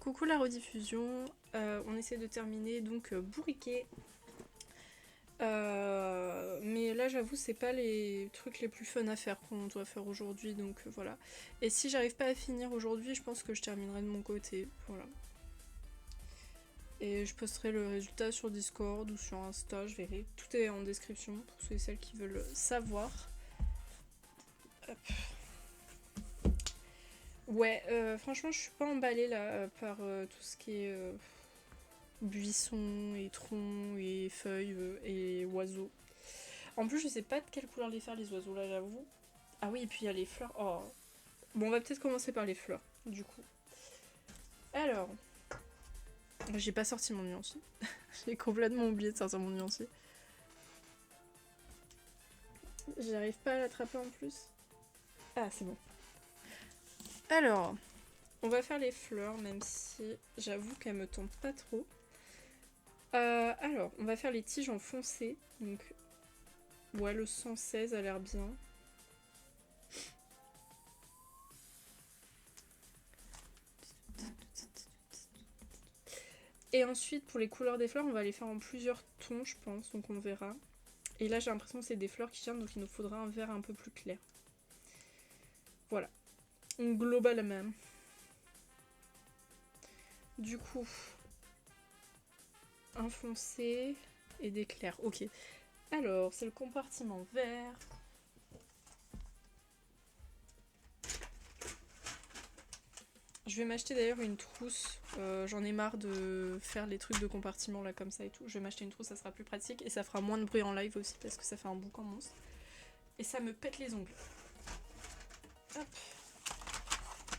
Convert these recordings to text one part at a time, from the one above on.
Coucou la rediffusion, on essaie de terminer donc bourriquet. Mais là j'avoue c'est pas les trucs les plus fun à faire qu'on doit faire aujourd'hui, donc voilà. Et si j'arrive pas à finir aujourd'hui, je pense que je terminerai de mon côté, voilà. Et je posterai le résultat sur Discord ou sur Insta, je verrai. Tout est en description pour ceux et celles qui veulent savoir. Hop. Ouais, franchement je suis pas emballée là par tout ce qui est buissons et troncs et feuilles et oiseaux. En plus je sais pas de quelle couleur les faire les oiseaux là, j'avoue. Ah oui, et puis il y a les fleurs. Oh. Bon, on va peut-être commencer par les fleurs du coup. Alors, j'ai pas sorti mon nuancier. J'ai complètement oublié de sortir mon nuancier. J'arrive pas à l'attraper en plus. Ah, c'est bon. Alors, on va faire les fleurs, même si j'avoue qu'elles me tentent pas trop. Alors, on va faire les tiges en foncé. Donc, ouais, le 116 a l'air bien. Et ensuite, pour les couleurs des fleurs, on va les faire en plusieurs tons, je pense, donc on verra. Et là, j'ai l'impression que c'est des fleurs qui germent, donc il nous faudra un vert un peu plus clair. Voilà. Globalement. Du coup, un foncé et des clairs. Ok. Alors, c'est le compartiment vert. Je vais m'acheter d'ailleurs une trousse. J'en ai marre de faire les trucs de compartiment là comme ça et tout. Je vais m'acheter une trousse, ça sera plus pratique et ça fera moins de bruit en live aussi parce que ça fait un boucan monstre. Et ça me pète les ongles. Hop.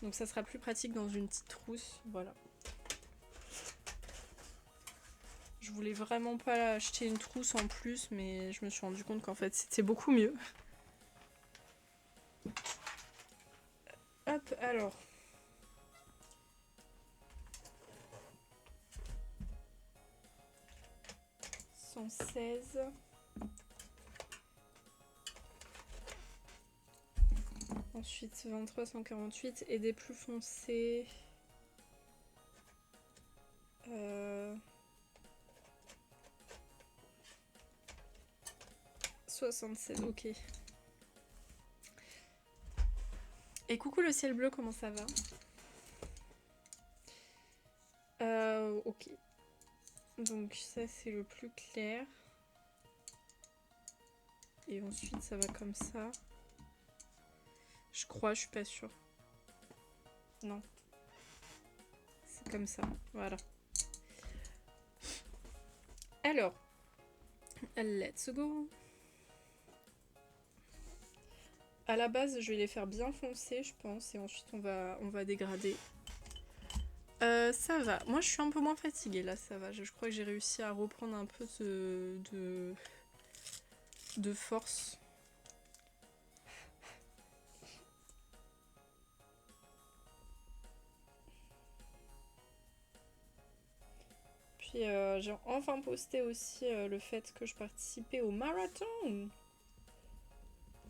Donc ça sera plus pratique dans une petite trousse, voilà. Je voulais vraiment pas acheter une trousse en plus, mais je me suis rendu compte qu'en fait c'était beaucoup mieux. Hop, alors. « 116. Ensuite 23, 148 et des plus foncés. 76, ok. Et coucou le ciel bleu, comment ça va? Ok. Donc ça c'est le plus clair. Et ensuite ça va comme ça. Je crois, je suis pas sûre. Non. C'est comme ça, voilà. Alors, let's go. À la base, je vais les faire bien foncés, je pense, et ensuite on va dégrader. Ça va. Moi, je suis un peu moins fatiguée, là, ça va. Je crois que j'ai réussi à reprendre un peu de force. Puis, j'ai enfin posté aussi le fait que je participais au marathon.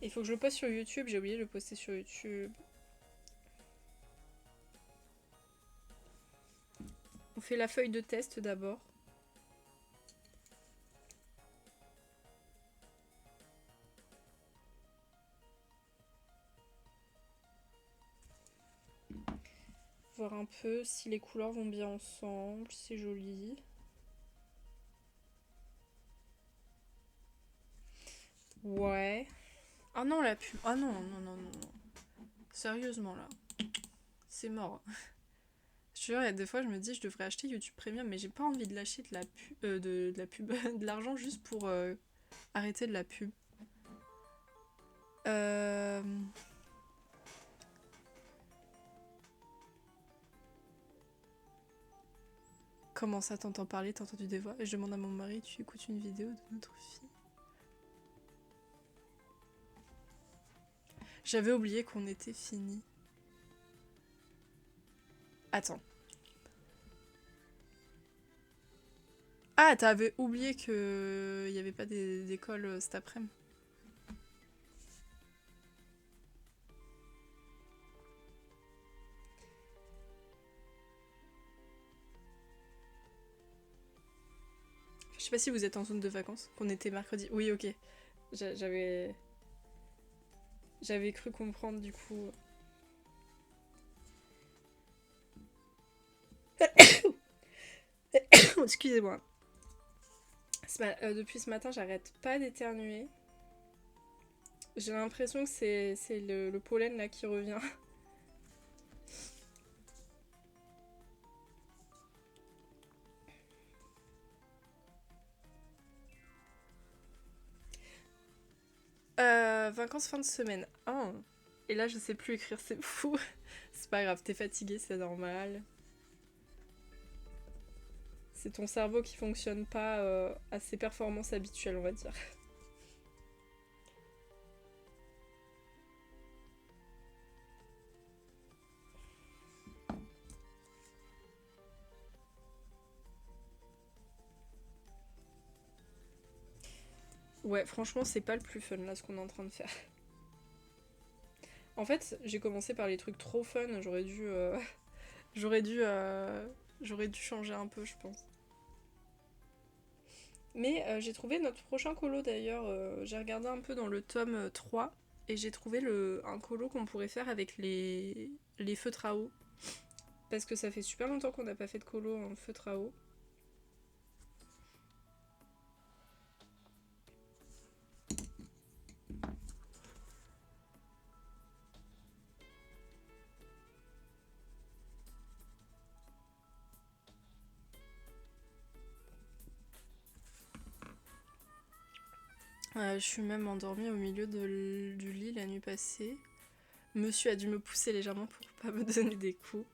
Il faut que je le poste sur YouTube, j'ai oublié de le poster sur YouTube. On fait la feuille de test d'abord. Voir un peu si les couleurs vont bien ensemble, c'est joli. Ouais. Ah non, la pub. Ah non, non, non, non, non. Sérieusement, là. C'est mort. Je te jure, il y a des fois, je me dis, je devrais acheter YouTube Premium, mais j'ai pas envie de lâcher de la pub, de la pub, de l'argent juste pour arrêter de la pub. Comment ça, t'entends parler, t'as entendu des voix? Et je demande à mon mari, tu écoutes une vidéo de notre fille? J'avais oublié qu'on était fini. Attends. Ah, t'avais oublié qu'il n'y avait pas d'école cet après-midi. Je sais pas si vous êtes en zone de vacances, qu'on était mercredi. Oui, ok. J'avais... J'avais cru comprendre du coup. Excusez-moi. Depuis ce matin, j'arrête pas d'éternuer. J'ai l'impression que c'est le pollen là qui revient. Vacances fin de semaine. Oh. Et là, je sais plus écrire, c'est fou. C'est pas grave, t'es fatigué, c'est normal. C'est ton cerveau qui fonctionne pas à ses performances habituelles, on va dire. Ouais, franchement, c'est pas le plus fun là ce qu'on est en train de faire. En fait, j'ai commencé par les trucs trop fun, j'aurais dû, j'aurais dû changer un peu, je pense. Mais j'ai trouvé notre prochain colo d'ailleurs, j'ai regardé un peu dans le tome 3 et j'ai trouvé un colo qu'on pourrait faire avec les feutres à eau. Parce que ça fait super longtemps qu'on n'a pas fait de colo en feutre à eau. Je suis même endormie au milieu du lit la nuit passée. Monsieur a dû me pousser légèrement pour pas me donner des coups.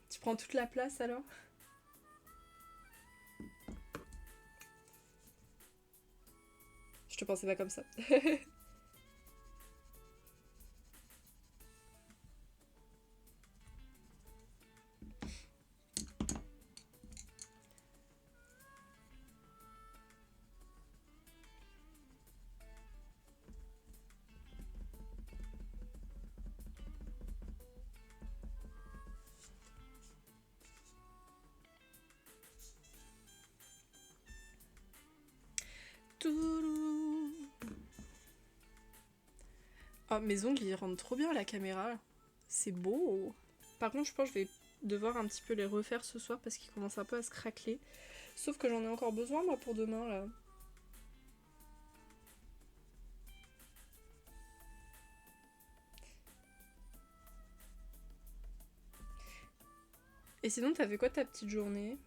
Tu prends toute la place alors? Je te pensais pas comme ça. Oh, mes ongles ils rendent trop bien à la caméra. C'est beau. Par contre, je pense que je vais devoir un petit peu les refaire ce soir parce qu'ils commencent un peu à se craqueler. Sauf que j'en ai encore besoin moi pour demain là. Et sinon, t'as fait quoi ta petite journée?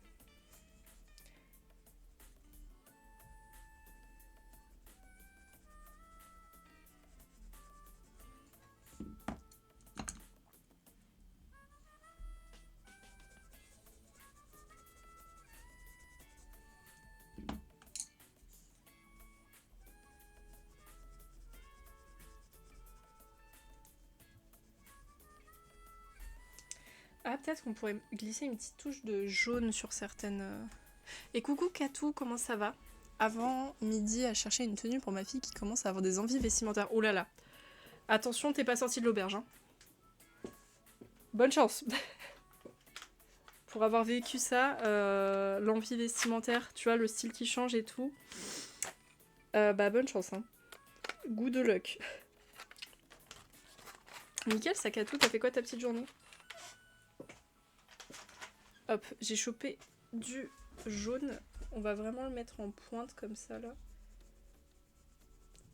Ah, peut-être qu'on pourrait glisser une petite touche de jaune sur certaines... Et coucou Katou, comment ça va? Avant midi à chercher une tenue pour ma fille qui commence à avoir des envies vestimentaires. Oh là là. Attention, t'es pas sorti de l'auberge. Hein. Bonne chance. Pour avoir vécu ça, l'envie vestimentaire, tu vois, le style qui change et tout. Bah bonne chance. Hein. Good luck. Nickel, sac à tout, t'as fait quoi ta petite journée? Hop, j'ai chopé du jaune. On va vraiment le mettre en pointe comme ça là.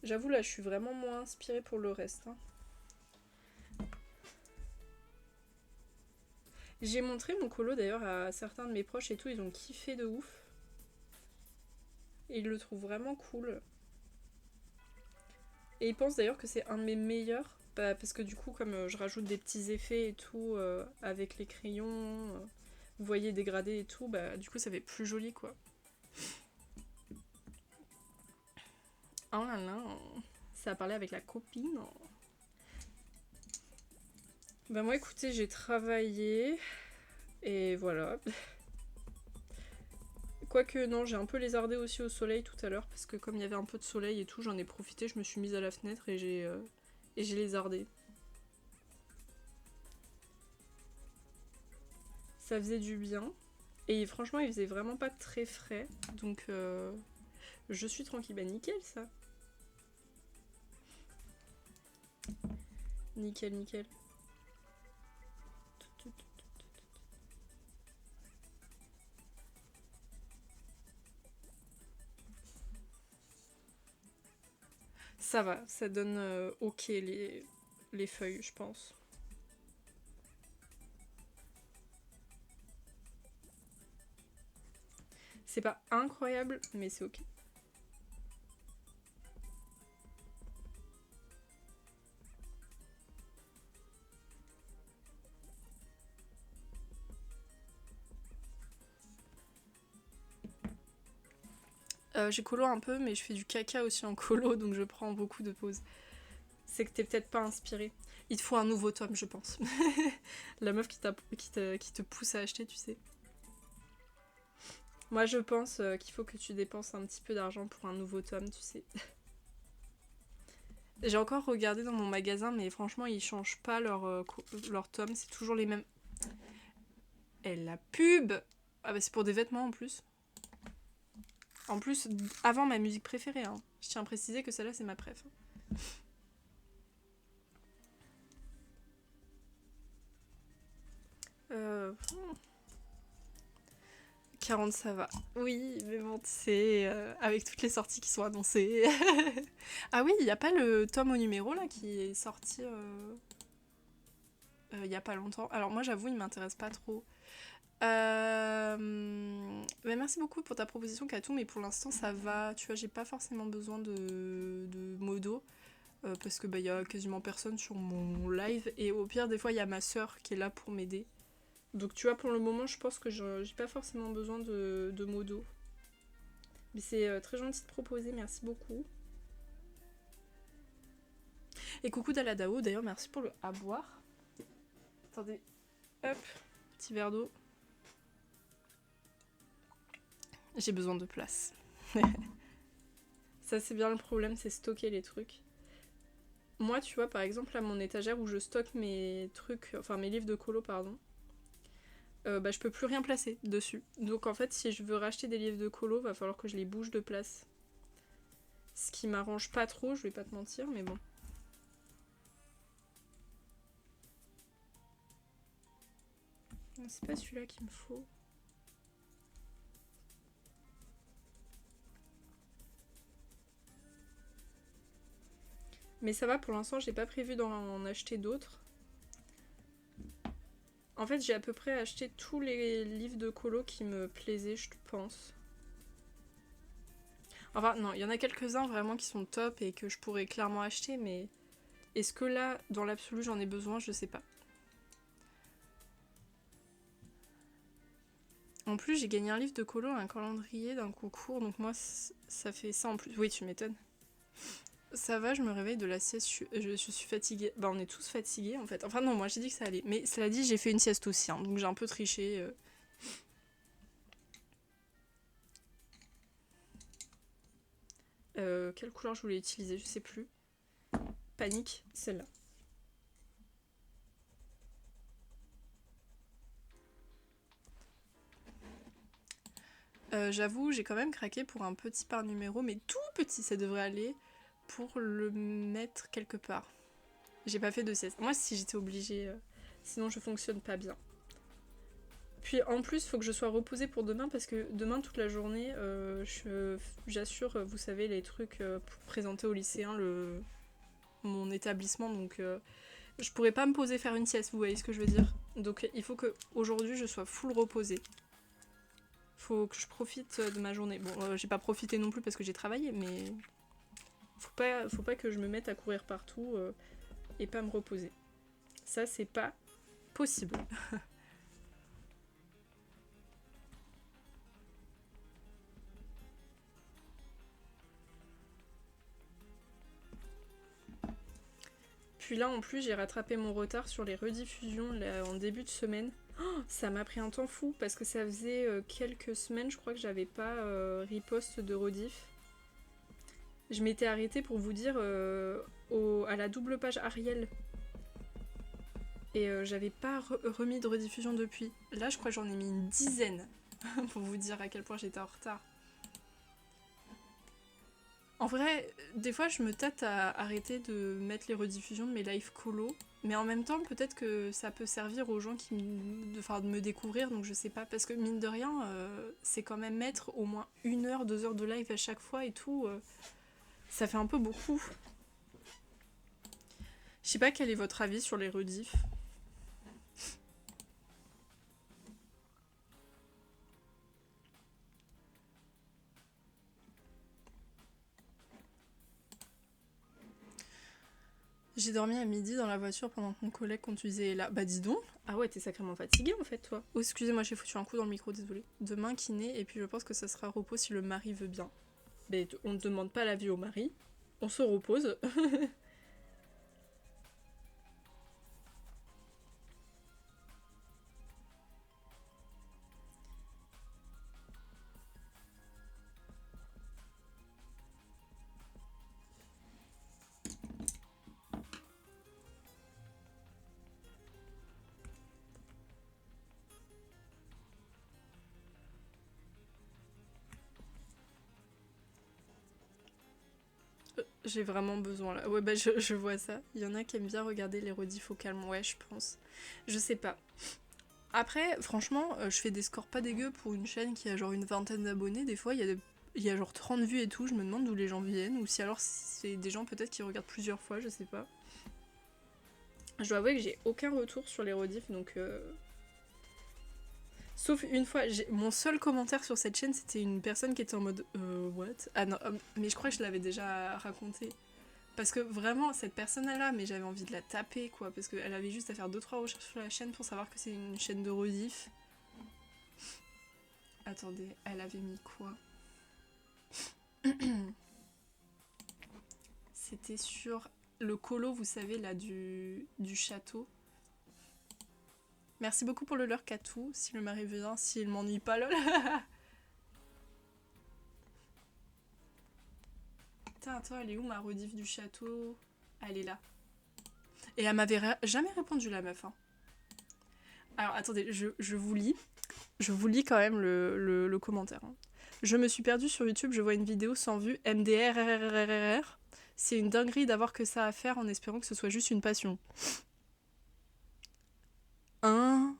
J'avoue là je suis vraiment moins inspirée pour le reste. Hein. J'ai montré mon colo d'ailleurs à certains de mes proches et tout, ils ont kiffé de ouf. Et ils le trouvent vraiment cool. Et ils pensent d'ailleurs que c'est un de mes meilleurs. Parce que du coup comme je rajoute des petits effets et tout avec les crayons, vous voyez dégradé et tout, bah du coup ça fait plus joli quoi. Oh là là, ça a parlé avec la copine. Bah moi écoutez, j'ai travaillé et voilà. Quoique non, j'ai un peu lézardé aussi au soleil tout à l'heure parce que comme il y avait un peu de soleil et tout, j'en ai profité, je me suis mise à la fenêtre et j'ai lézardé. Ça faisait du bien et franchement il faisait vraiment pas très frais donc Je suis tranquille. Bah nickel ça. Nickel, nickel. Ça va, ça donne ok les feuilles, je pense. C'est pas incroyable, mais c'est ok. J'ai colo un peu, mais je fais du caca aussi en colo, donc je prends beaucoup de pauses. C'est que t'es peut-être pas inspiré. Il te faut un nouveau tome, je pense. La meuf qui te pousse à acheter, tu sais. Moi, je pense qu'il faut que tu dépenses un petit peu d'argent pour un nouveau tome, tu sais. J'ai encore regardé dans mon magasin, mais franchement, ils changent pas leur tome, c'est toujours les mêmes. Et la pub! Ah bah c'est pour des vêtements en plus. En plus, avant ma musique préférée, hein. Je tiens à préciser que celle-là, c'est ma préf. 40 ça va. Oui, mais bon, tu sais, avec toutes les sorties qui sont annoncées. Ah oui, il n'y a pas le tome au numéro là qui est sorti il y a pas longtemps. Alors moi j'avoue, il m'intéresse pas trop. Mais merci beaucoup pour ta proposition Katou, mais pour l'instant ça va. Tu vois, j'ai pas forcément besoin de modo. Parce que bah, y a quasiment personne sur mon live. Et au pire, des fois, il y a ma soeur qui est là pour m'aider. Donc tu vois, pour le moment, je pense que j'ai pas forcément besoin de modo. Mais c'est très gentil de proposer, merci beaucoup. Et coucou Daladao, d'ailleurs, merci pour le à boire. Attendez, hop, petit verre d'eau. J'ai besoin de place. Ça, c'est bien le problème, c'est stocker les trucs. Moi, tu vois, par exemple, à mon étagère où je stocke mes trucs, enfin mes livres de colo, pardon, bah, je peux plus rien placer dessus. Donc en fait, si je veux racheter des livres de colo, va falloir que je les bouge de place. Ce qui m'arrange pas trop, je vais pas te mentir, mais bon. C'est pas celui-là qu'il me faut. Mais ça va, pour l'instant, j'ai pas prévu d'en acheter d'autres. En fait, j'ai à peu près acheté tous les livres de colo qui me plaisaient, je pense. Enfin, non, il y en a quelques-uns vraiment qui sont top et que je pourrais clairement acheter, mais est-ce que là, dans l'absolu, j'en ai besoin? Je sais pas. En plus, j'ai gagné un livre de colo, un calendrier d'un concours, donc moi, ça fait ça en plus. Oui, tu m'étonnes. Ça va, je me réveille de la sieste, je suis fatiguée. Bah, on est tous fatigués en fait. Enfin, non, moi j'ai dit que ça allait. Mais cela dit, j'ai fait une sieste aussi, hein, donc j'ai un peu triché. Quelle couleur je voulais utiliser? Je sais plus. Panique, celle-là. J'avoue, j'ai quand même craqué pour un petit par numéro, mais tout petit, ça devrait aller, pour le mettre quelque part. J'ai pas fait de sieste. Moi, si j'étais obligée, sinon je fonctionne pas bien. Puis en plus, faut que je sois reposée pour demain parce que demain, toute la journée, j'assure, vous savez, les trucs pour présenter aux lycéens mon établissement. Donc je pourrais pas me poser faire une sieste, vous voyez ce que je veux dire. Donc il faut que aujourd'hui je sois full reposée. Faut que je profite de ma journée. Bon, j'ai pas profité non plus parce que j'ai travaillé, mais faut pas que je me mette à courir partout et pas me reposer. Ça, c'est pas possible. Puis là, en plus, j'ai rattrapé mon retard sur les rediffusions là, en début de semaine. Oh, ça m'a pris un temps fou parce que ça faisait quelques semaines, je crois que j'avais pas riposte de rediff. Je m'étais arrêtée pour vous dire à la double page Ariel. Et j'avais pas remis de rediffusion depuis. Là, je crois que j'en ai mis une dizaine pour vous dire à quel point j'étais en retard. En vrai, des fois, je me tâte à arrêter de mettre les rediffusions de mes lives colo. Mais en même temps, peut-être que ça peut servir aux gens de me découvrir, donc je sais pas. Parce que mine de rien, c'est quand même mettre au moins 1 heure, 2 heures de live à chaque fois et tout. Ça fait un peu beaucoup. Je sais pas quel est votre avis sur les rediffs. J'ai dormi à midi dans la voiture pendant que mon collègue conduisait là. Bah dis donc. Ah ouais, t'es sacrément fatiguée en fait, toi. Oh, excusez-moi, j'ai foutu un coup dans le micro, désolé. Demain, kiné, et puis je pense que ça sera repos si le mari veut bien. Mais on ne demande pas l'avis au mari. On se repose. J'ai vraiment besoin là. Ouais, bah je vois ça. Il y en a qui aiment bien regarder les rediffs au calme. Ouais, je pense. Je sais pas. Après, franchement, je fais des scores pas dégueux pour une chaîne qui a genre une vingtaine d'abonnés. Des fois, il y a genre 30 vues et tout. Je me demande d'où les gens viennent. Ou si alors c'est des gens peut-être qui regardent plusieurs fois, je sais pas. Je dois avouer que j'ai aucun retour sur les rediffs, donc... Sauf une fois, mon seul commentaire sur cette chaîne, c'était une personne qui était en mode what? Ah non, mais je crois que je l'avais déjà raconté. Parce que vraiment, cette personne-là, mais j'avais envie de la taper, quoi. Parce qu'elle avait juste à faire 2-3 recherches sur la chaîne pour savoir que c'est une chaîne de rediff. Attendez, elle avait mis quoi? C'était sur le colo, vous savez, là, du château. Merci beaucoup pour le leur Katou, si le mari vient, s'il m'ennuie pas, lol. Putain, attends, elle est où ma rediff du château? Elle est là. Et elle m'avait jamais répondu, la meuf. Hein. Alors, attendez, je vous lis. Je vous lis quand même le commentaire. Hein. Je me suis perdue sur YouTube, je vois une vidéo sans vue, MDR. C'est une dinguerie d'avoir que ça à faire en espérant que ce soit juste une passion. Un...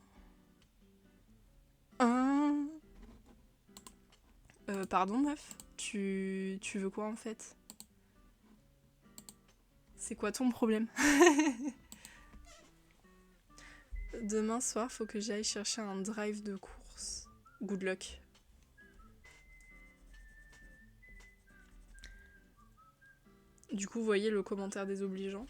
Pardon, meuf? Tu veux quoi en fait? C'est quoi ton problème? Demain soir, faut que j'aille chercher un drive de course. Good luck. Du coup, vous voyez le commentaire désobligeant.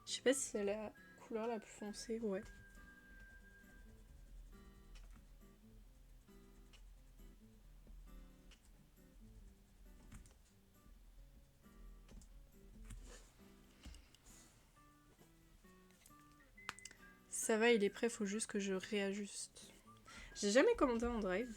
Je sais pas si c'est la couleur la plus foncée, ouais. Ça va, il est prêt, faut juste que je réajuste. J'ai jamais commenté en drive.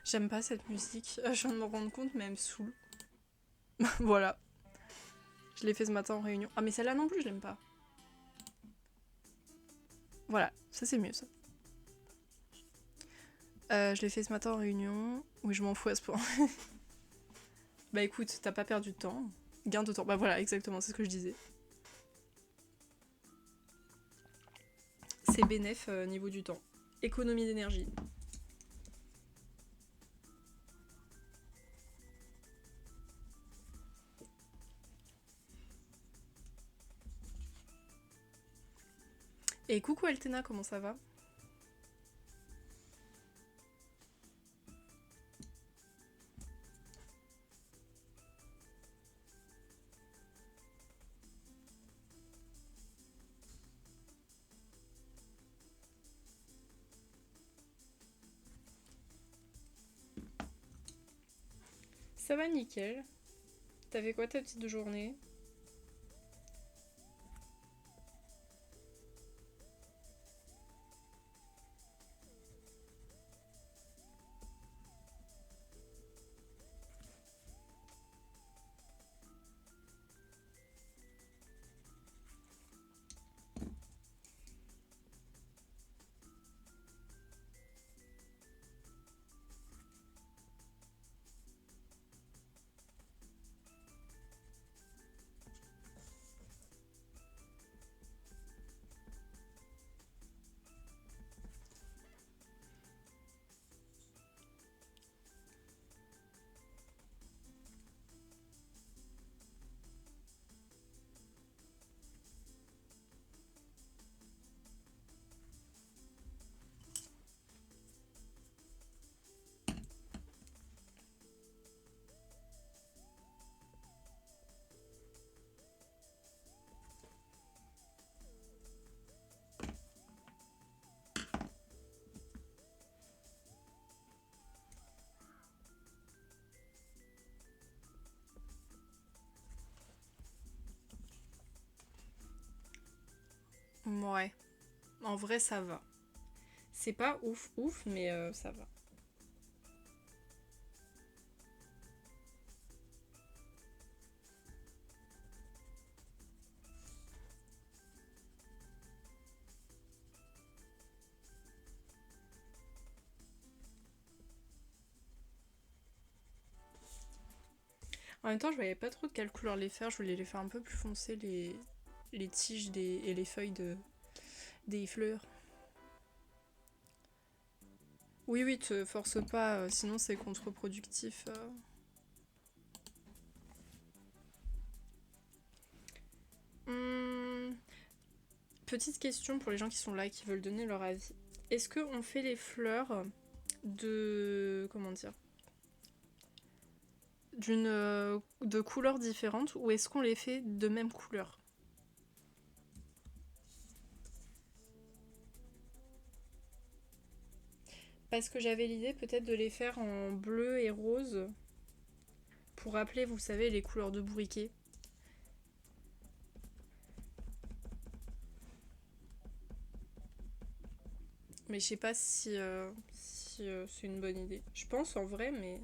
J'aime pas cette musique. Je viens de me rendre compte, mais elle me saoule. Voilà. Je l'ai fait ce matin en réunion. Ah mais celle-là non plus, je l'aime pas. Voilà, ça c'est mieux ça. Je l'ai fait ce matin en réunion. Oui, je m'en fous à ce point. Bah écoute, t'as pas perdu de temps. Gain de temps. Bah voilà, exactement, c'est ce que je disais. C'est bénéf niveau du temps. Économie d'énergie. Et coucou Altena, comment ça va? Ça va nickel. T'as fait quoi ta petite journée? Ouais. En vrai, ça va. C'est pas ouf ouf, mais ça va. En même temps, je voyais pas trop de quelle couleur les faire. Je voulais les faire un peu plus foncés, les tiges et les feuilles des fleurs. Oui, oui, te force pas, sinon c'est contre-productif. Hum, Petite question pour les gens qui sont là et qui veulent donner leur avis. Est-ce qu'on fait les fleurs de... comment dire? De couleurs différentes ou est-ce qu'on les fait de même couleur? Parce que j'avais l'idée peut-être de les faire en bleu et rose pour rappeler, vous savez, les couleurs de bourriquet. Mais je sais pas si c'est une bonne idée. Je pense en vrai, mais...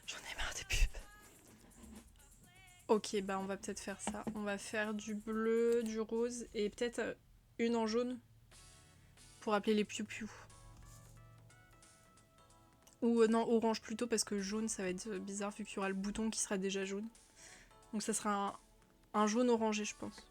J'en ai marre des pubs. Ok, bah on va peut-être faire ça. On va faire du bleu, du rose et peut-être une en jaune pour appeler les piou-piou. Ou non, orange plutôt, parce que jaune, ça va être bizarre vu qu'il y aura le bouton qui sera déjà jaune. Donc ça sera un jaune orangé, je pense.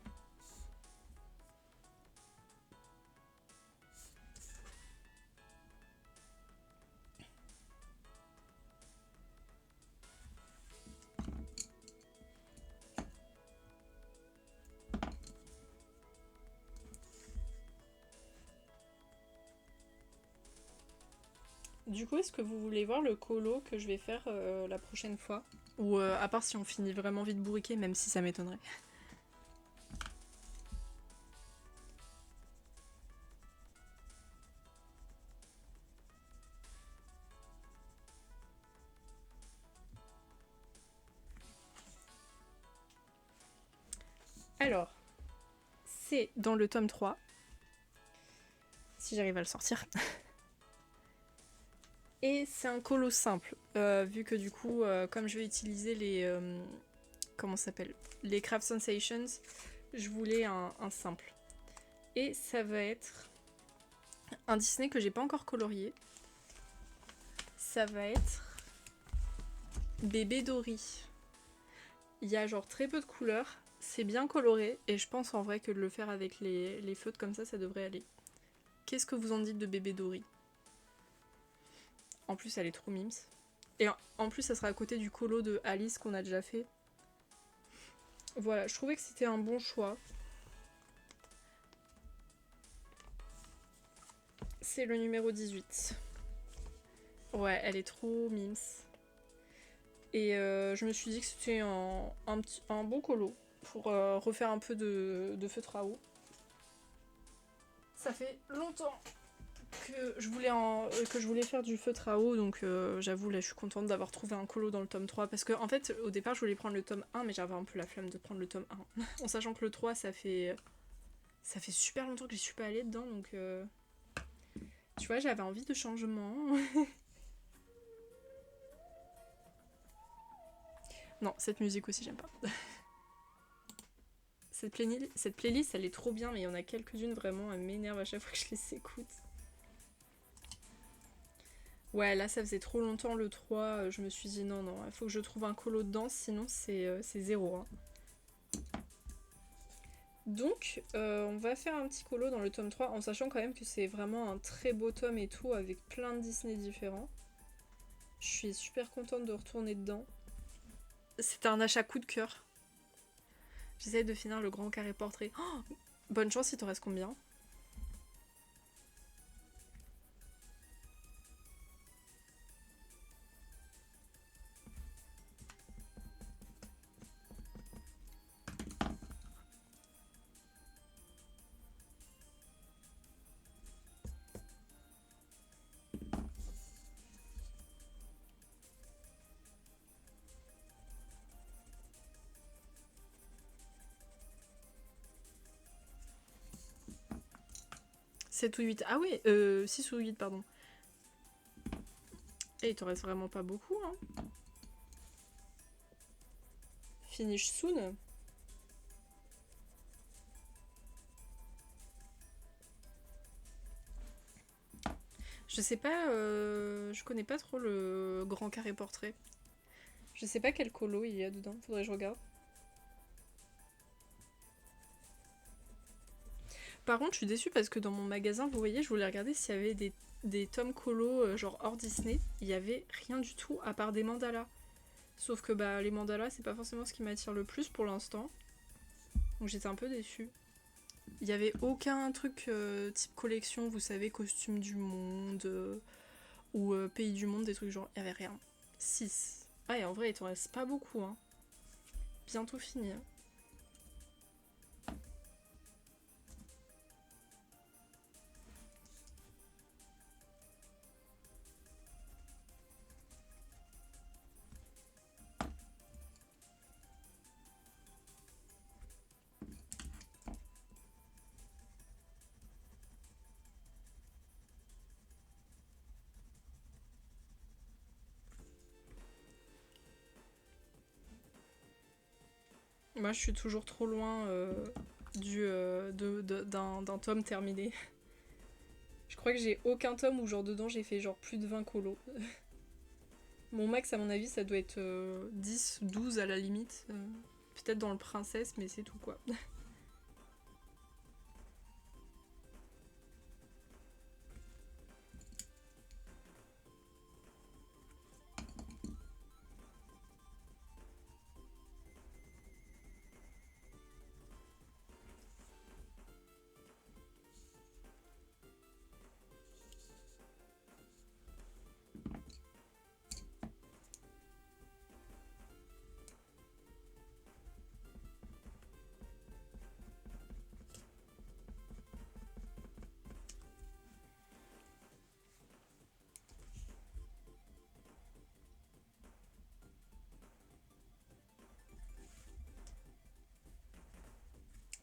Du coup, est-ce que vous voulez voir le colo que je vais faire la prochaine fois? Ou à part si on finit vraiment vite bourriqué, même si ça m'étonnerait. Alors, c'est dans le tome 3. Si j'arrive à le sortir. Et c'est un colo simple, vu que du coup, comme je vais utiliser les... comment ça s'appelle? Les Craft Sensations, je voulais un simple. Et ça va être un Disney que j'ai pas encore colorié. Ça va être Bébé Dory. Il y a genre très peu de couleurs, c'est bien coloré, et je pense en vrai que de le faire avec les feutres comme ça devrait aller. Qu'est-ce que vous en dites de Bébé Dory? En plus, elle est trop mimes. Et en plus, ça sera à côté du colo de Alice qu'on a déjà fait. Voilà, je trouvais que c'était un bon choix. C'est le numéro 18. Ouais, elle est trop mimes. Et je me suis dit que c'était un bon colo pour refaire un peu de feutre à eau. Ça fait longtemps que je voulais faire du feutre à eau, donc j'avoue là je suis contente d'avoir trouvé un colo dans le tome 3, parce que en fait au départ je voulais prendre le tome 1 mais j'avais un peu la flemme de prendre le tome 1 en sachant que le 3 ça fait super longtemps que j'y suis pas allée dedans, donc tu vois, j'avais envie de changement. Non, cette musique aussi j'aime pas. Cette playlist elle est trop bien, mais il y en a quelques-unes vraiment, elle m'énerve à chaque fois que je les écoute. Ouais, là ça faisait trop longtemps le 3, je me suis dit non, non, il faut que je trouve un colo dedans, sinon c'est zéro. Hein. Donc, on va faire un petit colo dans le tome 3, en sachant quand même que c'est vraiment un très beau tome et tout, avec plein de Disney différents. Je suis super contente de retourner dedans. C'était un achat coup de cœur. J'essaie de finir le grand carré portrait. Oh, bonne chance, il t'en reste combien? Sept ou 8. Ah ouais, 6 ou 8, pardon. Et il t'en reste vraiment pas beaucoup, hein. Finish soon. Je sais pas, je connais pas trop le grand carré portrait. Je sais pas quel colo il y a dedans, faudrait que je regarde. Par contre, je suis déçue parce que dans mon magasin, vous voyez, je voulais regarder s'il y avait des tomes colo genre hors Disney. Il y avait rien du tout à part des mandalas. Sauf que bah les mandalas, c'est pas forcément ce qui m'attire le plus pour l'instant. Donc j'étais un peu déçue. Il y avait aucun truc type collection, vous savez, costume du monde ou pays du monde, des trucs genre, il y avait rien. 6. Ah, et en vrai, il t'en reste pas beaucoup, hein. Bientôt fini. Hein. Moi, je suis toujours trop loin d'un tome terminé. Je crois que j'ai aucun tome où genre dedans j'ai fait genre plus de 20 colos. Mon max, à mon avis, ça doit être 10, 12 à la limite. Peut-être dans le princesse, mais c'est tout quoi.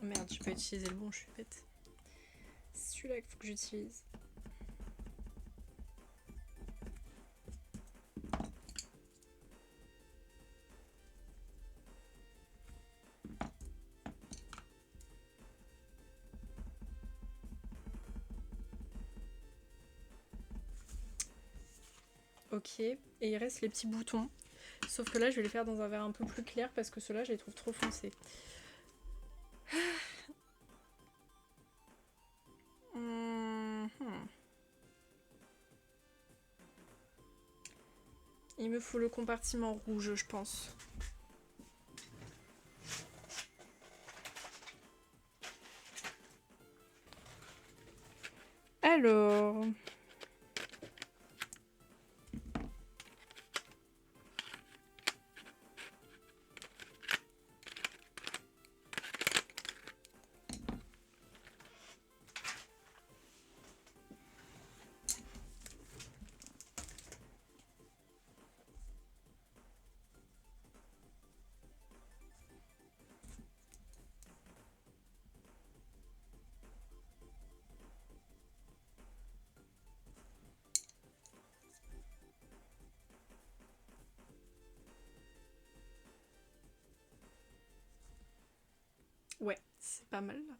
Merde, j'ai pas utilisé le bon, je suis bête. C'est celui-là qu'il faut que j'utilise. Ok, et il reste les petits boutons. Sauf que là, je vais les faire dans un vert un peu plus clair parce que ceux-là, je les trouve trop foncés. Il me faut le compartiment rouge, je pense. Alors... Ouais, c'est pas mal là.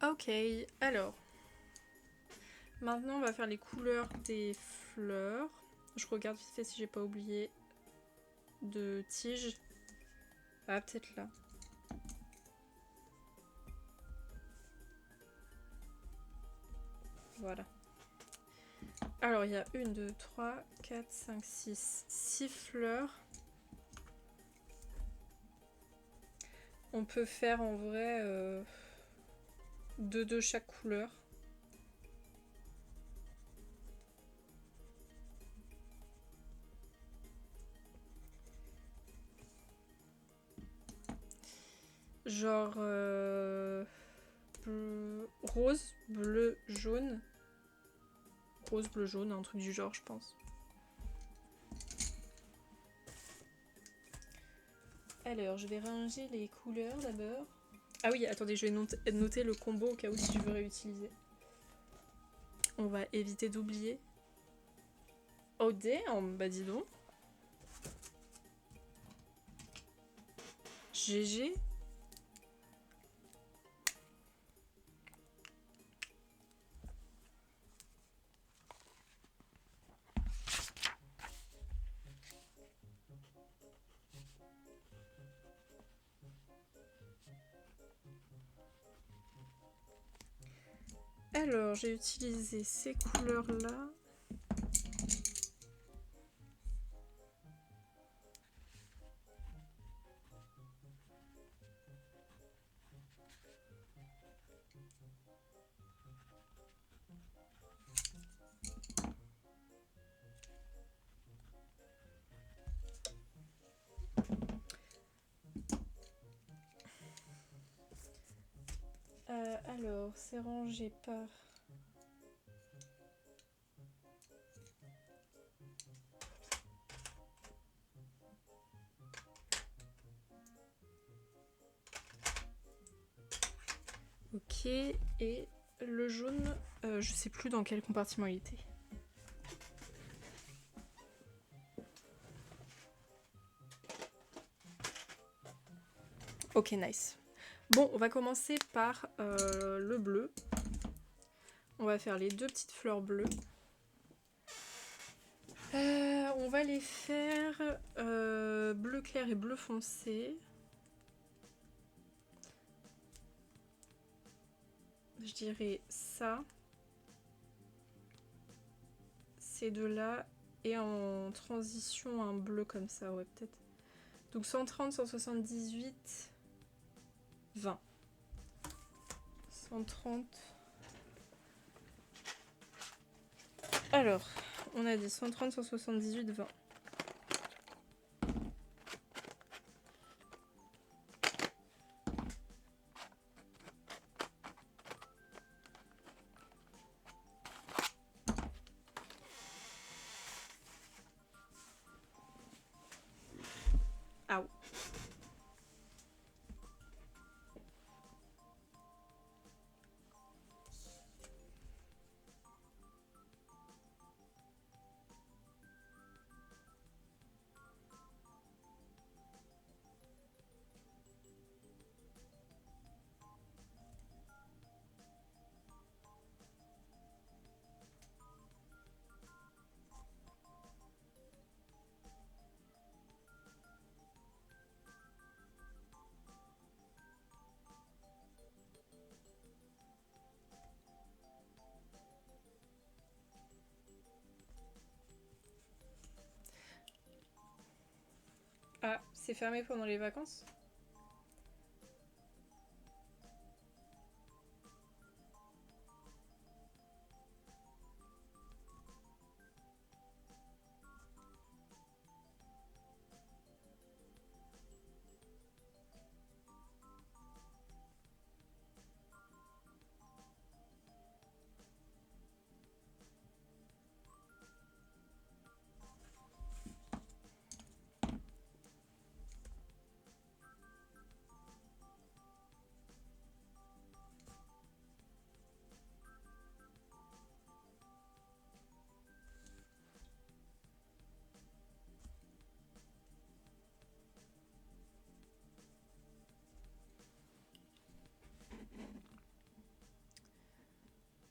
Ok, alors. Maintenant, on va faire les couleurs des fleurs. Je regarde vite fait si j'ai pas oublié de tige. Ah, peut-être là. Voilà. Alors, il y a 1, 2, 3, 4, 5, 6, 6 fleurs. On peut faire en vrai 2 de chaque couleur. Genre rose, bleu, jaune. Rose, bleu, jaune, un truc du genre, je pense. Alors, je vais ranger les couleurs d'abord. Ah oui, attendez, je vais noter le combo au cas où si je veux réutiliser. On va éviter d'oublier. Oh damn, bah dis donc. GG. Alors, j'ai utilisé ces couleurs-là. Alors, c'est rangé par... Ok, et Le jaune, je sais plus dans quel compartiment il était. Ok, nice. Bon, on va commencer par le bleu. On va faire les 2 petites fleurs bleues. On va les faire bleu clair et bleu foncé. Je dirais ça. Ces deux-là. Et en transition, un bleu comme ça, ouais, peut-être. Donc 130, 178, 20. 130. Alors, on a dit 130, 178, 20. Aou. Ah, c'est fermé pendant les vacances?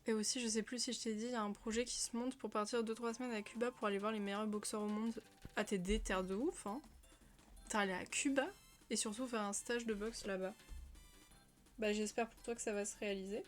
Et aussi, je sais plus si je t'ai dit, il y a un projet qui se monte pour partir 2-3 semaines à Cuba pour aller voir les meilleurs boxeurs au monde. Ah, t'es déter de ouf, hein. T'es allé à Cuba et surtout faire un stage de boxe là-bas. Bah, j'espère pour toi que ça va se réaliser.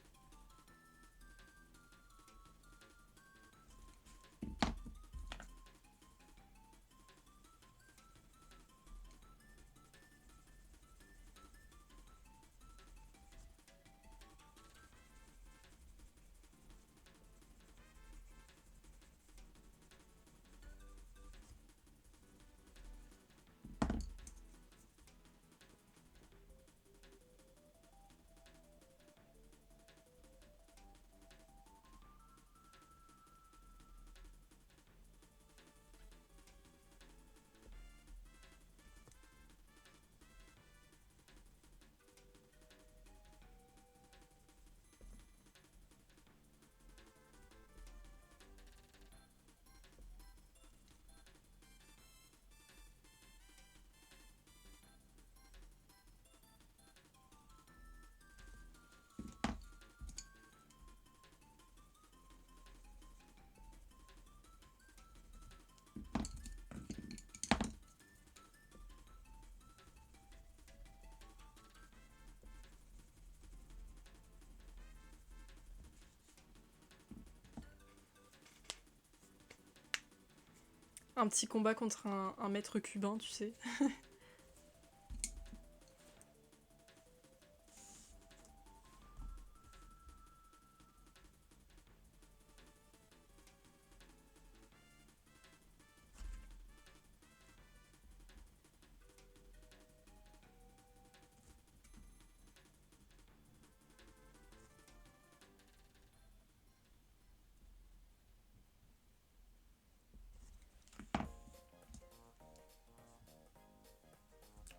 Un petit combat contre un maître cubain, tu sais.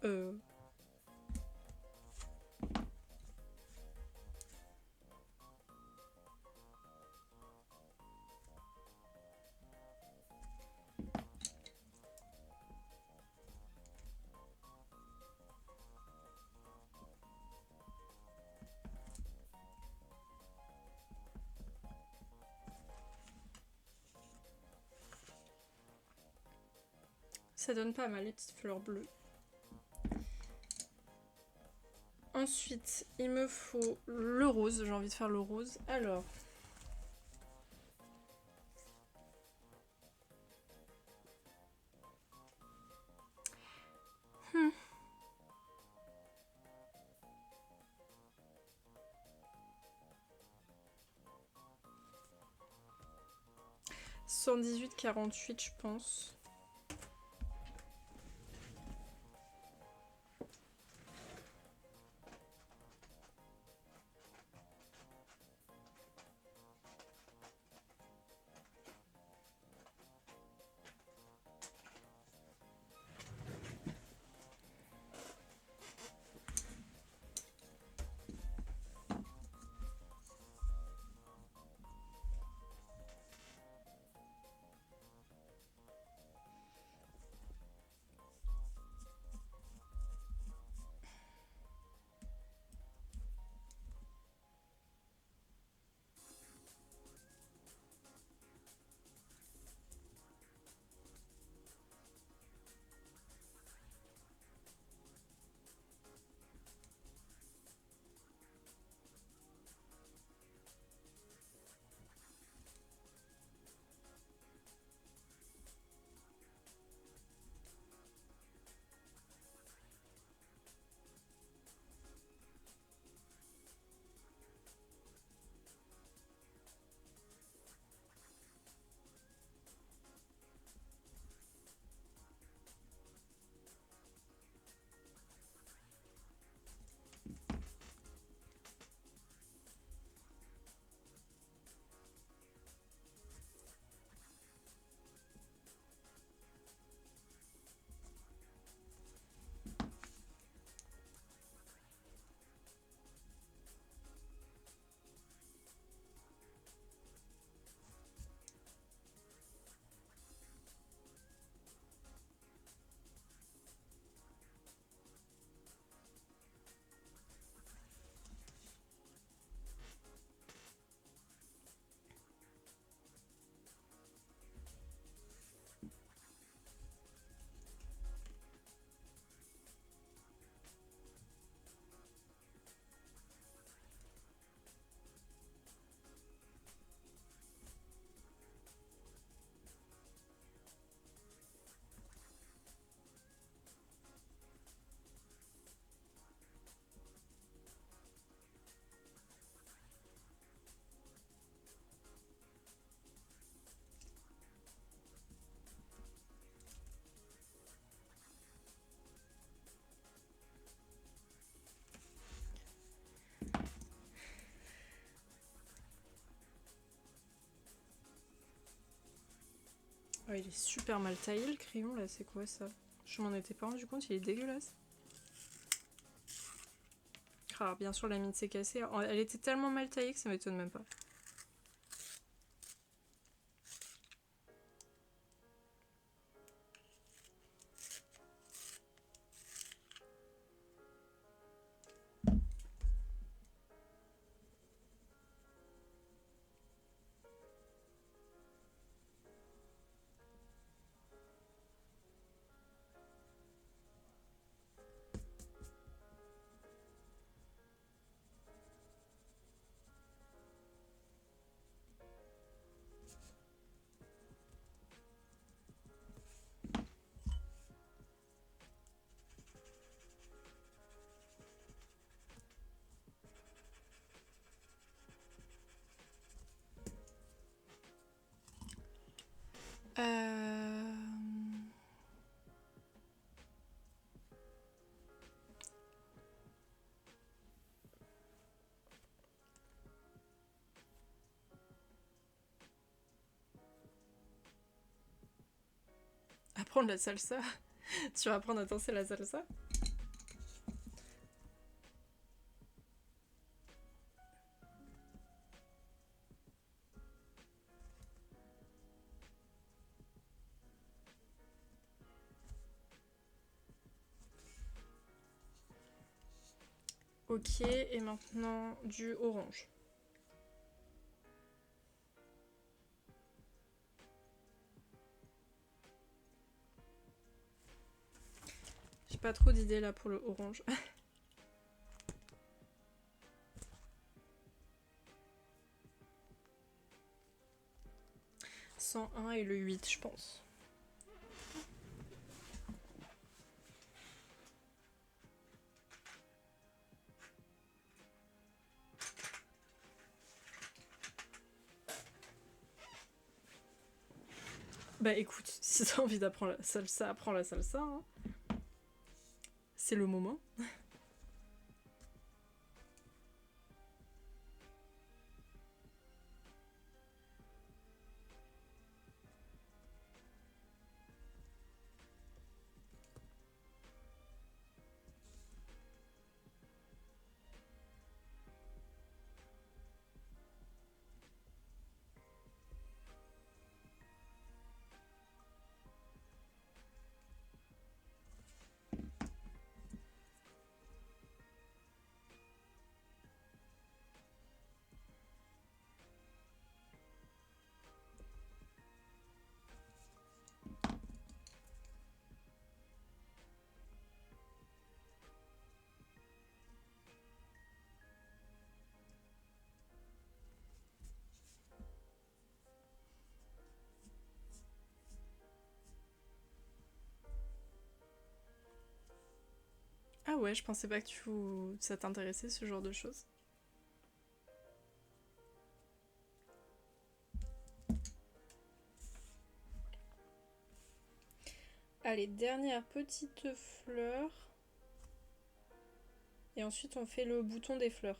Euh... Ça donne pas mal les petites fleurs bleues. Ensuite, il me faut le rose. J'ai envie de faire le rose. Alors... 118,48 je pense. Oh, il est super mal taillé le crayon là, c'est quoi ça? Je m'en étais pas rendu compte, il est dégueulasse. Ah, bien sûr la mine s'est cassée. Elle était tellement mal taillée que ça m'étonne même pas. Apprendre la salsa. Tu vas apprendre à danser la salsa? Ok, et maintenant du orange. pas trop d'idées là pour le orange. 101 et le 8, je pense. Bah écoute, si t'as envie d'apprendre la salsa, apprends la salsa. Hein. C'est le moment. Ah ouais, je pensais pas que ça t'intéressait ce genre de choses. Allez, dernière petite fleur. Et ensuite on fait le bouton des fleurs.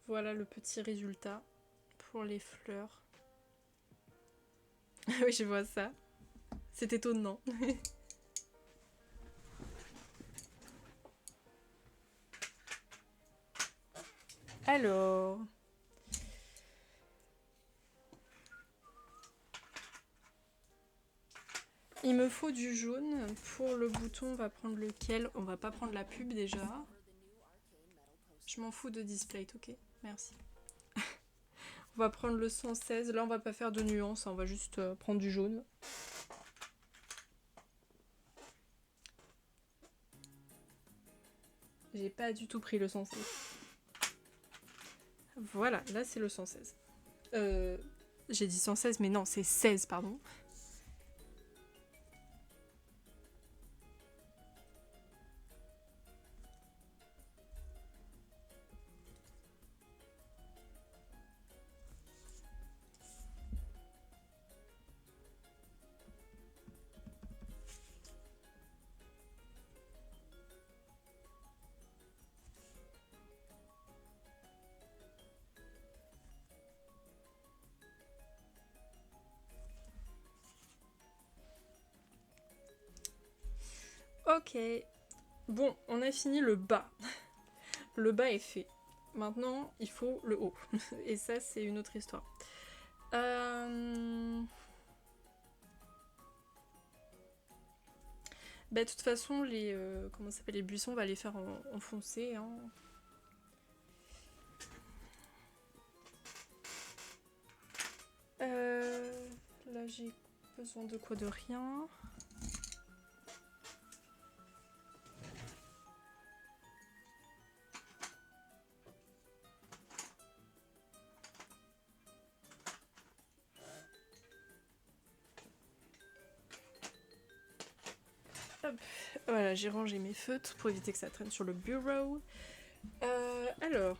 Voilà le petit résultat pour les fleurs. Oui, je vois ça. C'est étonnant. Alors... Il me faut du jaune. Pour le bouton, on va prendre lequel? On va pas prendre la pub déjà. Je m'en fous de display, ok? Merci. On va prendre le 116. Là, on va pas faire de nuances, on va juste prendre du jaune. J'ai pas du tout pris le 116. Voilà, là c'est le 116. J'ai dit 116, mais non, c'est 16, pardon. Ok. Bon, on a fini le bas. Le bas est fait. Maintenant, il faut le haut. Et ça, c'est une autre histoire. Bah, de toute façon, comment ça s'appelle, les buissons, on va les faire en foncé. Hein. Là, j'ai besoin de quoi? De rien. Hop. Voilà, j'ai rangé mes feutres pour éviter que ça traîne sur le bureau. Alors...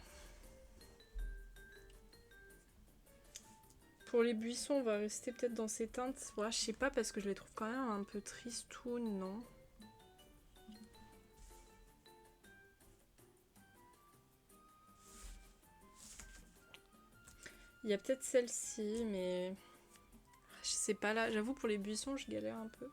Pour les buissons, on va rester peut-être dans ces teintes. Ouais, je sais pas parce que je les trouve quand même un peu tristounes, non? Il y a peut-être celle-ci, mais... Je sais pas là. J'avoue, pour les buissons, je galère un peu.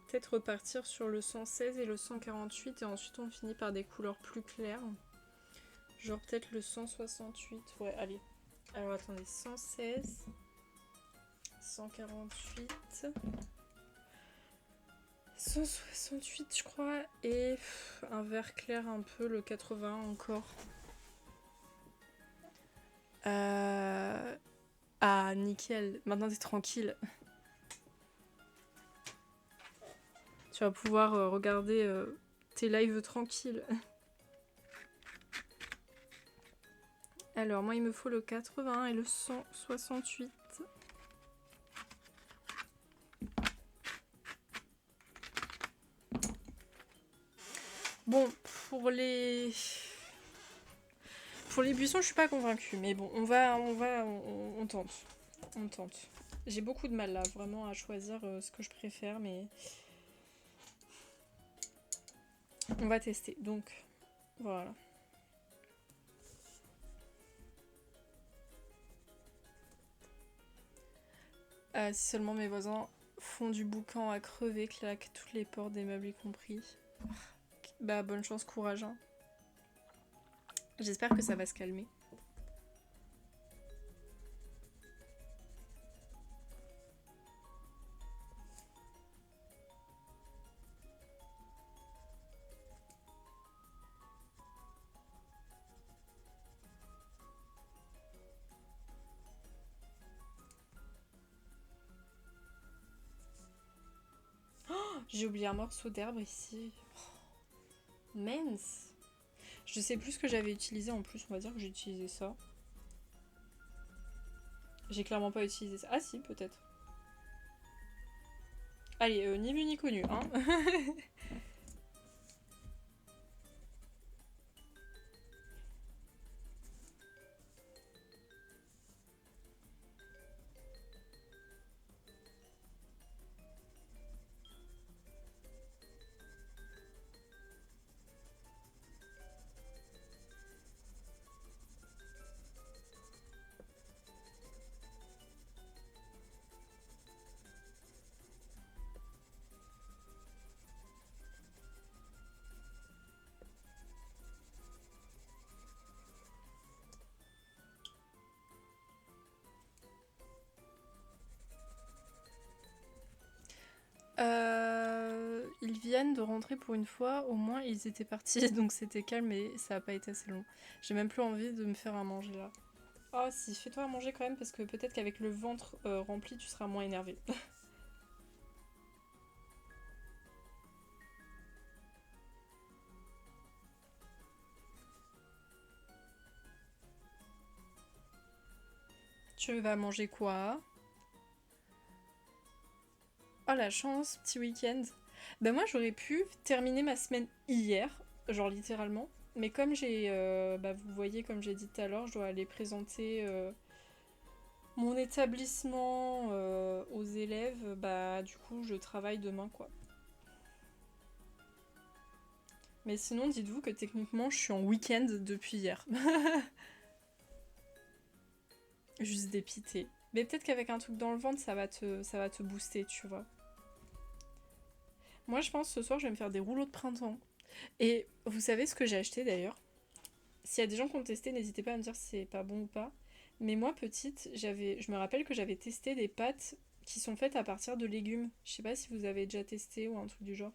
peut-être repartir sur le 116 et le 148 et ensuite on finit par des couleurs plus claires. Genre peut-être le 168. Ouais, allez. Alors attendez, 116, 148, 168 je crois, et un vert clair un peu, le 81 encore. Ah, nickel. Maintenant t'es tranquille. Tu vas pouvoir regarder tes lives tranquilles. Alors, moi, il me faut le 81 et le 168. Bon, pour les buissons, je suis pas convaincue. Mais bon, on tente. On tente. J'ai beaucoup de mal là, vraiment, à choisir ce que je préfère, mais on va tester. Donc, voilà. Si seulement mes voisins font du boucan à crever, claquent toutes les portes des meubles y compris. Bah, bonne chance, courage. Hein. J'espère que ça va se calmer. J'ai oublié un morceau d'herbe ici. Oh, mince. Je sais plus ce que j'avais utilisé en plus, on va dire que j'ai utilisé ça. J'ai clairement pas utilisé ça. Ah si, peut-être. Allez, ni vu ni connu, hein. Ils viennent de rentrer pour une fois, au moins ils étaient partis, donc c'était calme et ça a pas été assez long. J'ai même plus envie de me faire à manger là. Oh si, fais-toi à manger quand même parce que peut-être qu'avec le ventre rempli tu seras moins énervé. Tu vas manger quoi? Oh la chance, petit week-end. Ben moi j'aurais pu terminer ma semaine hier, genre littéralement. Mais comme j'ai, bah vous voyez comme j'ai dit tout à l'heure, je dois aller présenter mon établissement aux élèves, bah du coup je travaille demain quoi. Mais sinon dites-vous que techniquement je suis en week-end depuis hier. Juste dépité. Mais peut-être qu'avec un truc dans le ventre ça va te booster, tu vois. Moi je pense ce soir je vais me faire des rouleaux de printemps. Et vous savez ce que j'ai acheté d'ailleurs? S'il y a des gens qui ont testé, n'hésitez pas à me dire si c'est pas bon ou pas. Mais moi, petite, je me rappelle que j'avais testé des pâtes qui sont faites à partir de légumes. Je sais pas si vous avez déjà testé ou un truc du genre.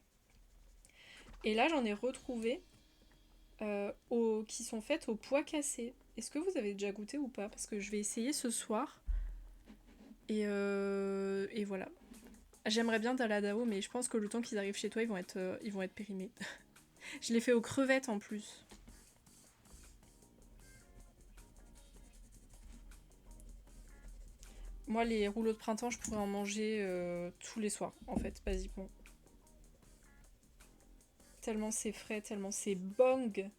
Et là, j'en ai retrouvé qui sont faites au pois cassé. Est-ce que vous avez déjà goûté ou pas? Parce que je vais essayer ce soir. Et voilà. J'aimerais bien Daladao, mais je pense que le temps qu'ils arrivent chez toi, ils vont être périmés. Je l'ai fait aux crevettes en plus. Moi, les rouleaux de printemps, je pourrais en manger tous les soirs, en fait, basiquement. Tellement c'est frais, tellement c'est bang.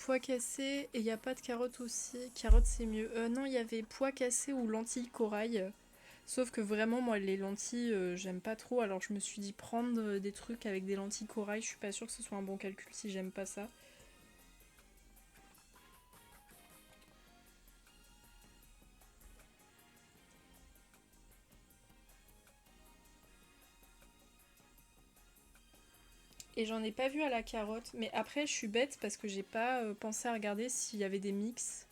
pois cassés et il n'y a pas de carottes aussi. Carottes c'est mieux. Non, il y avait pois cassés ou lentilles corail. Sauf que vraiment, moi, les lentilles, j'aime pas trop. Alors je me suis dit prendre des trucs avec des lentilles corail. Je suis pas sûre que ce soit un bon calcul si j'aime pas ça. Et j'en ai pas vu à la carotte. Mais après, je suis bête parce que j'ai pas pensé à regarder s'il y avait des mix.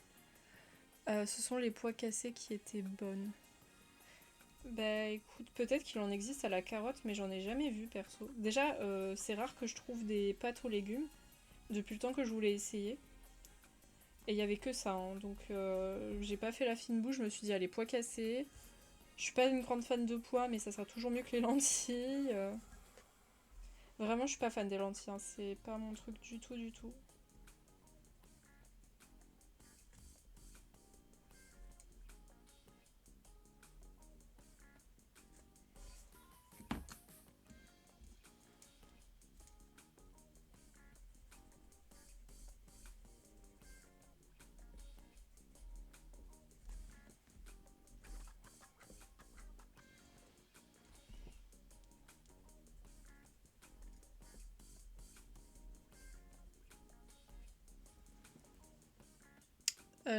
Ce sont les pois cassés qui étaient bonnes. Bah écoute, peut-être qu'il en existe à la carotte, mais j'en ai jamais vu perso. Déjà, c'est rare que je trouve des pâtes aux légumes, depuis le temps que je voulais essayer. Et il y avait que ça, hein. Donc j'ai pas fait la fine bouche, je me suis dit, allez, pois cassés. Je suis pas une grande fan de pois, mais ça sera toujours mieux que les lentilles. Vraiment, je suis pas fan des lentilles, hein. C'est pas mon truc du tout, du tout.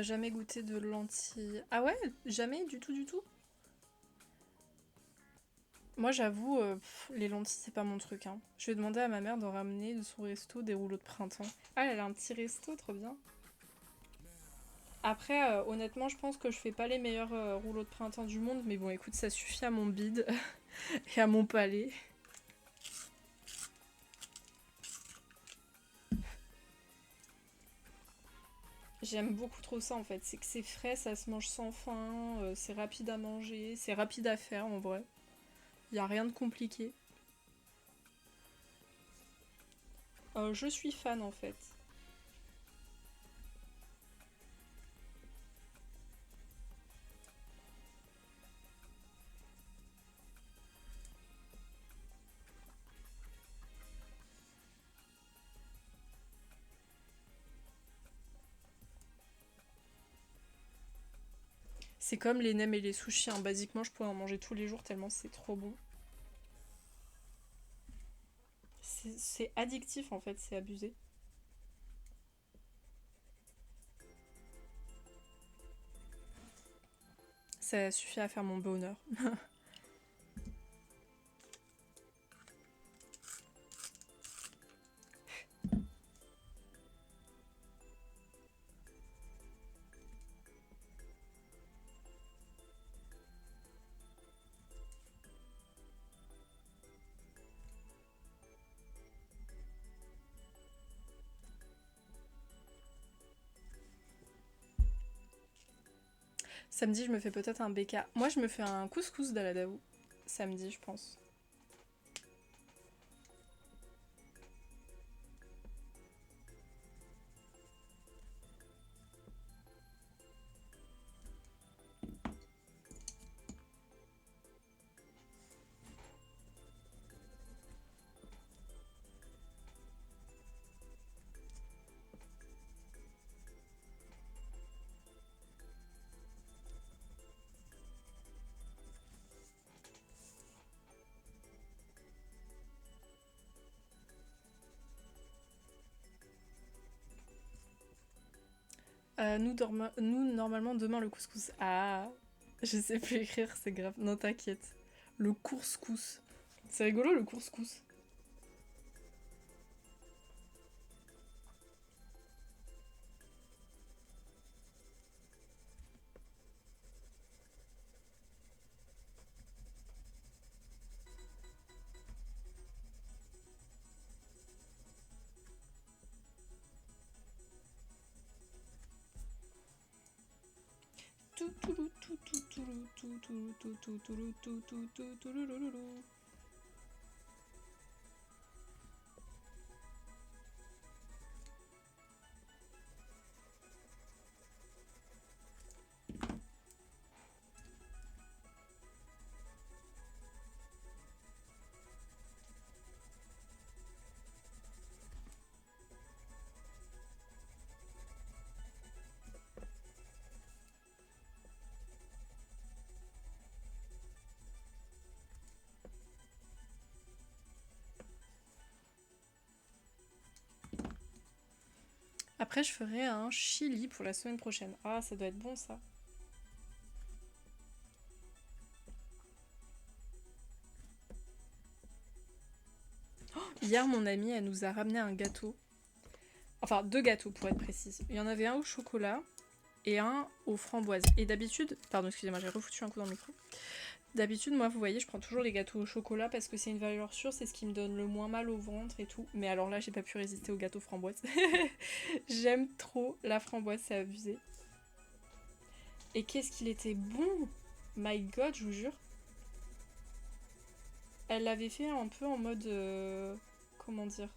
Jamais goûté de lentilles. Ah ouais? Jamais du tout, du tout? Moi, j'avoue, les lentilles, c'est pas mon truc, hein. Je vais demander à ma mère d'en ramener de son resto des rouleaux de printemps. Ah, elle a un petit resto, trop bien. Après, honnêtement, je pense que je fais pas les meilleurs rouleaux de printemps du monde, mais bon, écoute, ça suffit à mon bide et à mon palais. J'aime beaucoup trop ça en fait, c'est que c'est frais, ça se mange sans faim, c'est rapide à manger, c'est rapide à faire en vrai. Y a rien de compliqué. Je suis fan en fait. C'est comme les nems et les sushis, hein. Basiquement, je pourrais en manger tous les jours tellement c'est trop bon. C'est addictif en fait, c'est abusé. Ça suffit à faire mon bonheur. Samedi, je me fais peut-être un BK. Moi, je me fais un couscous d'Aladaou. Samedi, je pense. Nous, normalement, demain, le couscous. Ah, je sais plus écrire, c'est grave. Non, t'inquiète. Le couscous. C'est rigolo, le couscous. Après, je ferai un chili pour la semaine prochaine. Ah, ça doit être bon ça. Hier, mon amie, elle nous a ramené un gâteau. Enfin, 2 gâteaux pour être précise. Il y en avait un au chocolat et un aux framboises. Et d'habitude, pardon, excusez-moi, j'ai refoutu un coup dans le micro. D'habitude, moi, vous voyez, je prends toujours les gâteaux au chocolat parce que c'est une valeur sûre, c'est ce qui me donne le moins mal au ventre et tout. Mais alors là, j'ai pas pu résister au gâteau framboise. J'aime trop la framboise, c'est abusé. Et qu'est-ce qu'il était bon! My God, je vous jure. Elle l'avait fait un peu en mode... comment dire?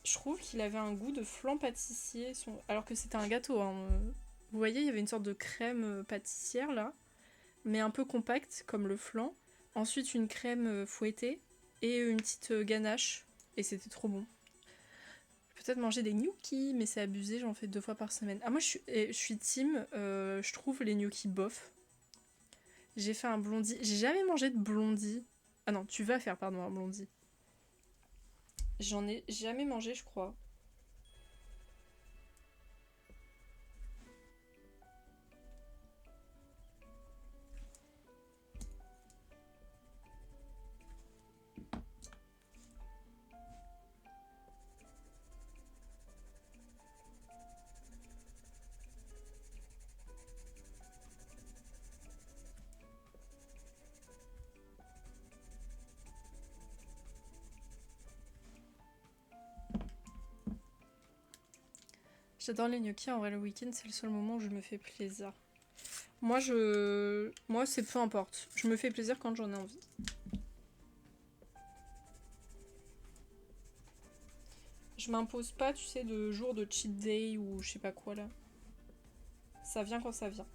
Je trouve qu'il avait un goût de flan pâtissier, alors que c'était un gâteau. Hein. Vous voyez, il y avait une sorte de crème pâtissière là, mais un peu compacte comme le flan. Ensuite, une crème fouettée et une petite ganache. Et c'était trop bon. Peut-être manger des gnocchis, mais c'est abusé, j'en fais 2 fois par semaine. Ah, moi je suis team, je trouve les gnocchis bof. J'ai fait un blondie. J'ai jamais mangé de blondie. Ah non, tu vas faire, pardon, un blondie. J'en ai jamais mangé, je crois. J'adore les gnocchis, en vrai le week-end c'est le seul moment où je me fais plaisir. Moi c'est peu importe, je me fais plaisir quand j'en ai envie. Je m'impose pas, tu sais, de jour de cheat day ou je sais pas quoi là. Ça vient quand ça vient.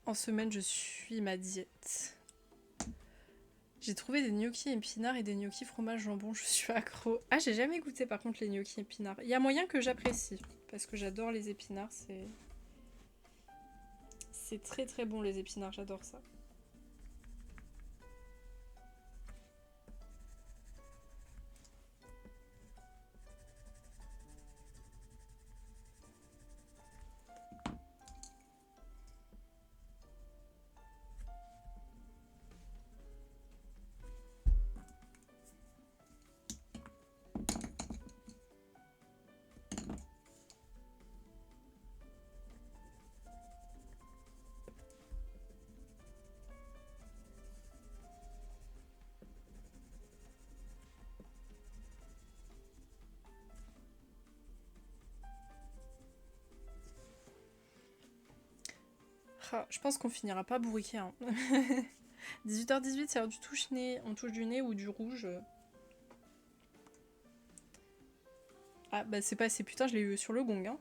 En semaine, je suis ma diète. J'ai trouvé des gnocchis épinards et des gnocchis fromage jambon, je suis accro. Ah, j'ai jamais goûté par contre les gnocchis épinards. Il y a moyen que j'apprécie, parce que j'adore les épinards, c'est très très bon les épinards, j'adore ça. Ah, je pense qu'on finira pas bourriqué. Hein. 18h18, c'est l'heure du touche-nez. On touche du nez ou du rouge. Ah, bah c'est pas assez. Putain, je l'ai eu sur le gong. Hein.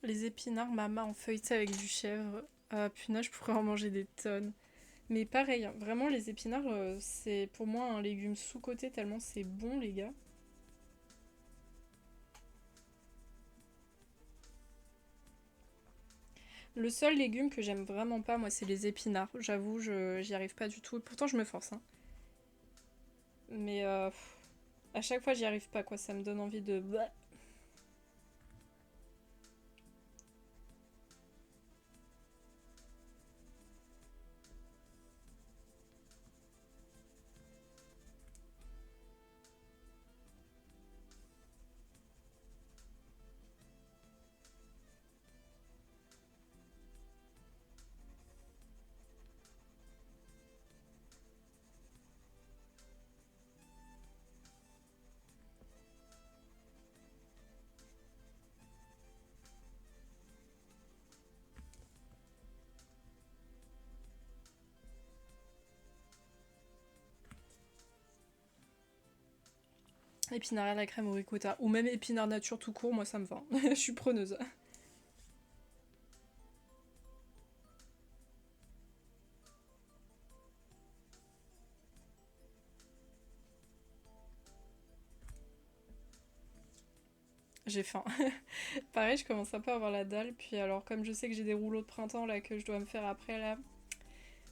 Les épinards mama en feuilleté avec du chèvre. Ah punaise, je pourrais en manger des tonnes. Mais pareil, hein, vraiment les épinards, c'est pour moi un légume sous-coté tellement c'est bon les gars. Le seul légume que j'aime vraiment pas, moi, c'est les épinards. J'avoue, j'y arrive pas du tout. Et pourtant, je me force, hein. Mais à chaque fois, j'y arrive pas, quoi. Ça me donne envie de... Bah. Épinards à la crème au ricotta. Ou même épinards nature tout court, moi, ça me va. Je suis preneuse. J'ai faim. Pareil, je commence un peu à avoir la dalle. Puis alors, comme je sais que j'ai des rouleaux de printemps là que je dois me faire après là,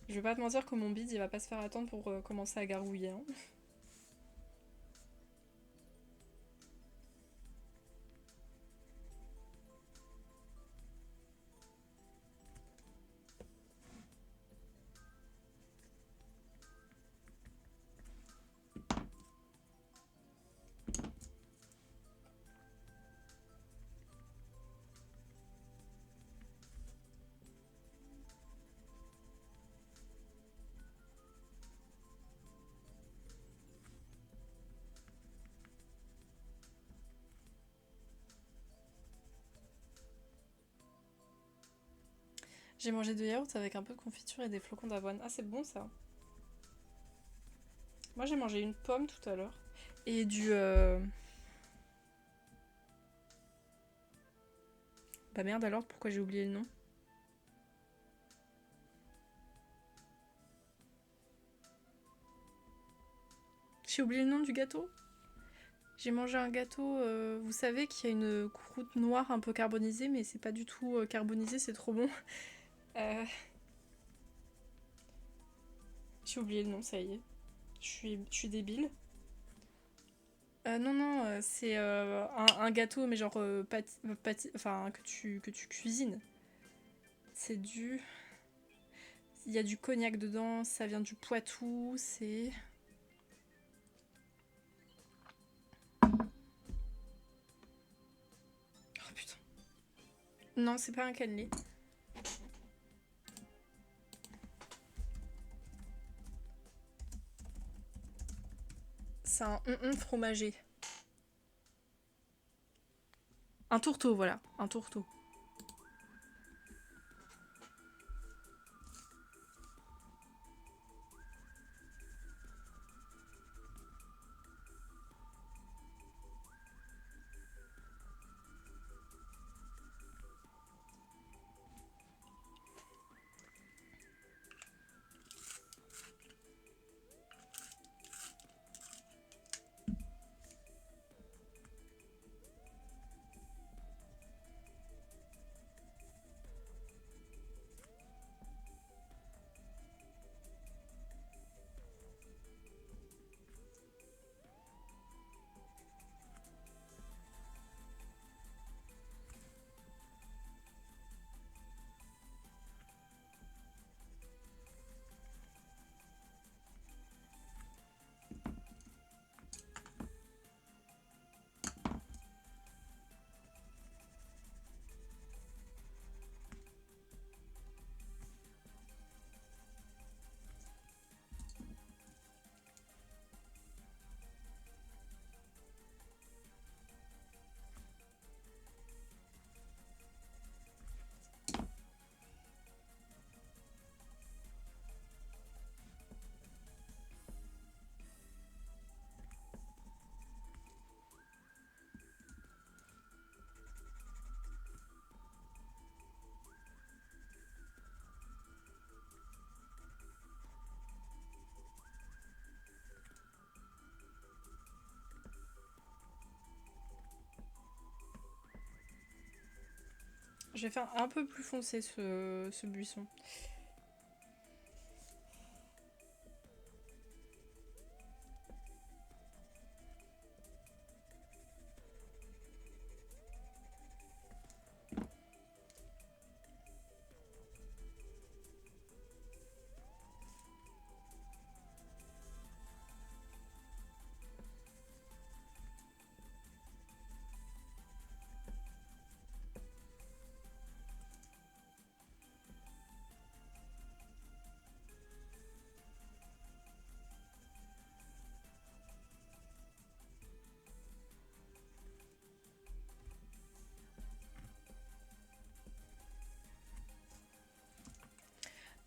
je vais pas te mentir que mon bide il va pas se faire attendre pour commencer à garouiller, hein. J'ai mangé de yaourt avec un peu de confiture et des flocons d'avoine. Ah, c'est bon ça. Moi, j'ai mangé une pomme tout à l'heure. Et du... Bah merde alors, pourquoi j'ai oublié le nom? J'ai oublié le nom du gâteau. J'ai mangé un gâteau, vous savez, qui a une croûte noire un peu carbonisée, mais c'est pas du tout carbonisé, c'est trop bon. Euh, J'ai oublié le nom, ça y est. Je suis débile. Non, non, c'est un gâteau, mais genre enfin, que tu cuisines. C'est du... Il y a du cognac dedans, ça vient du Poitou, c'est... Oh putain. Non, c'est pas un cannelé. C'est un fromager. Un tourteau, voilà, un tourteau. Je vais faire un peu plus foncé ce buisson.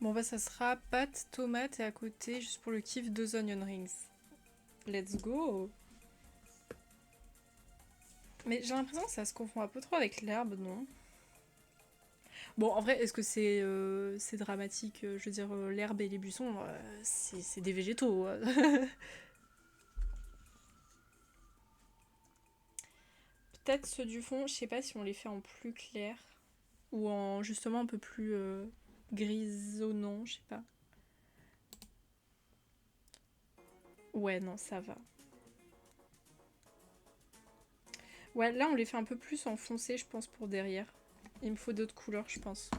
Bon bah ça sera pâte, tomate et à côté, juste pour le kiff, 2 onion rings. Let's go. Mais j'ai l'impression que ça se confond un peu trop avec l'herbe, non? Bon, en vrai, est-ce que c'est dramatique? Je veux dire, l'herbe et les buissons, c'est des végétaux. Peut-être ceux du fond, je sais pas si on les fait en plus clair ou en justement un peu plus grisonnant, je sais pas. Ouais, non, ça va. Ouais, là on les fait un peu plus en foncé, je pense, pour derrière. Il me faut d'autres couleurs, je pense.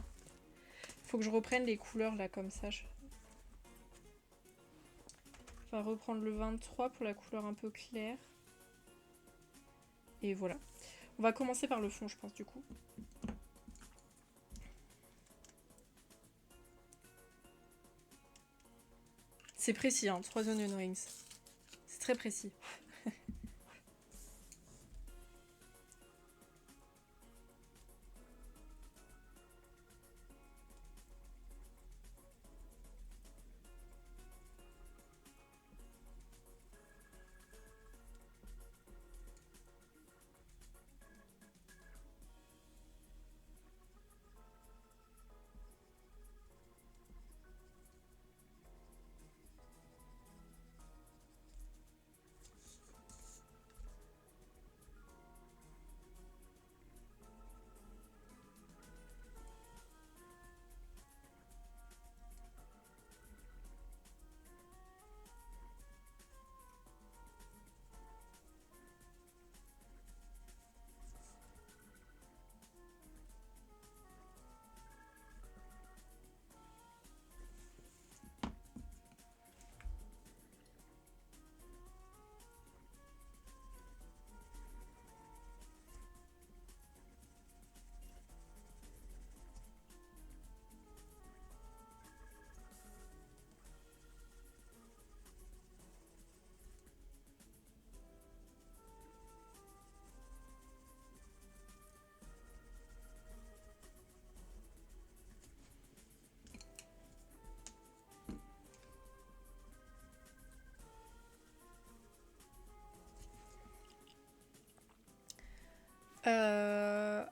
Faut que je reprenne les couleurs là, comme ça. On va reprendre le 23 pour la couleur un peu claire. Et voilà. On va commencer par le fond, je pense, du coup. C'est précis, hein, 3 onion rings. C'est très précis.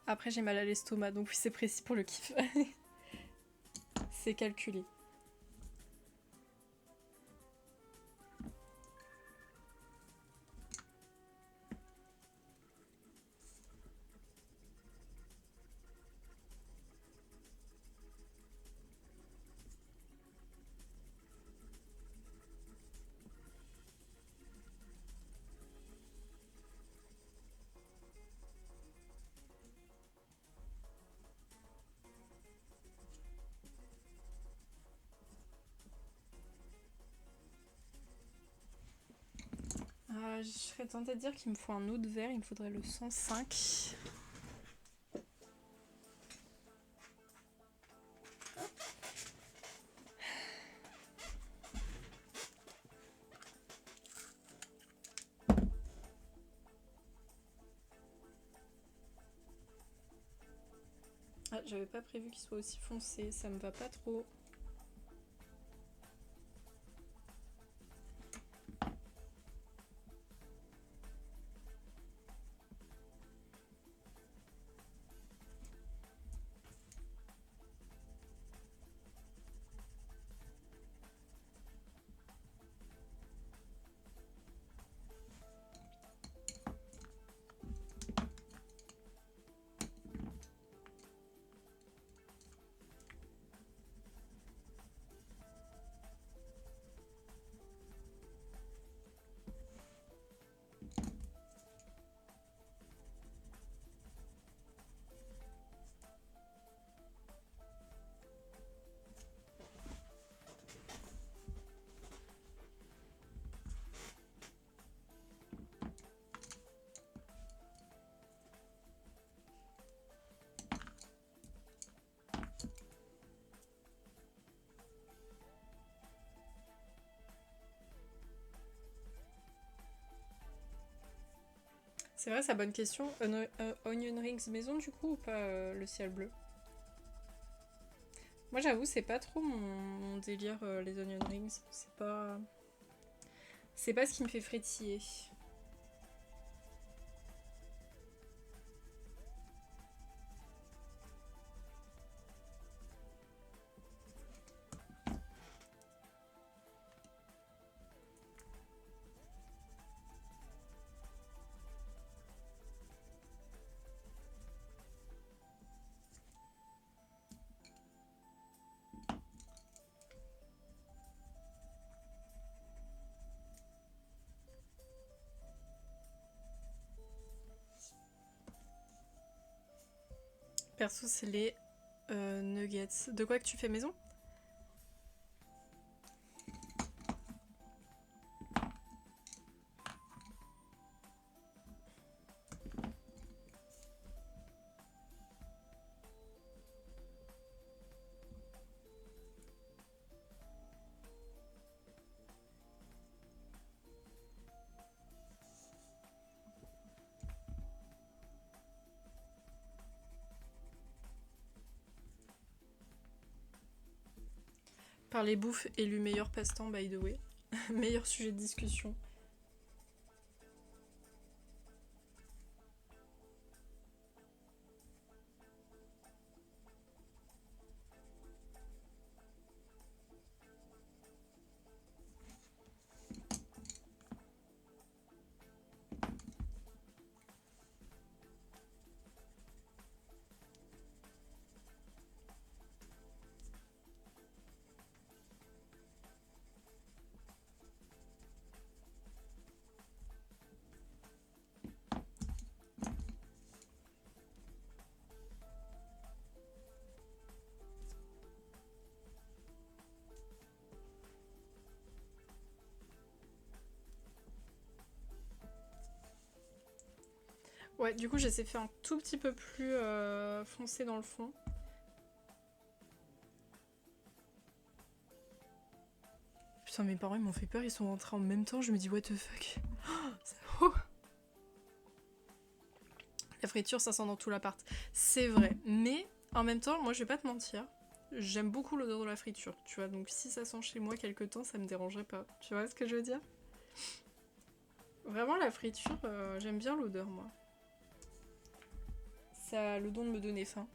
Après, j'ai mal à l'estomac, donc oui, c'est précis pour le kiff. C'est calculé. Je serais tentée de dire qu'il me faut un autre verre, il me faudrait le 105. Ah, j'avais pas prévu qu'il soit aussi foncé, ça me va pas trop. C'est vrai, c'est la bonne question. Onion rings maison du coup ou pas le ciel bleu? Moi j'avoue c'est pas trop mon délire les onion rings. C'est pas ce qui me fait frétiller. Perso c'est les nuggets. De quoi que tu fais maison? Parler bouffe élu meilleur passe-temps by the way. Meilleur sujet de discussion. Ouais, du coup, j'ai fait un tout petit peu plus foncé dans le fond. Putain, mes parents ils m'ont fait peur, ils sont rentrés en même temps, je me dis what the fuck. Oh, c'est beau. La friture, ça sent dans tout l'appart. C'est vrai, mais en même temps, moi je vais pas te mentir, j'aime beaucoup l'odeur de la friture, tu vois, donc si ça sent chez moi quelque temps, ça me dérangerait pas. Tu vois ce que je veux dire? Vraiment, la friture, j'aime bien l'odeur, moi. Ça a le don de me donner faim.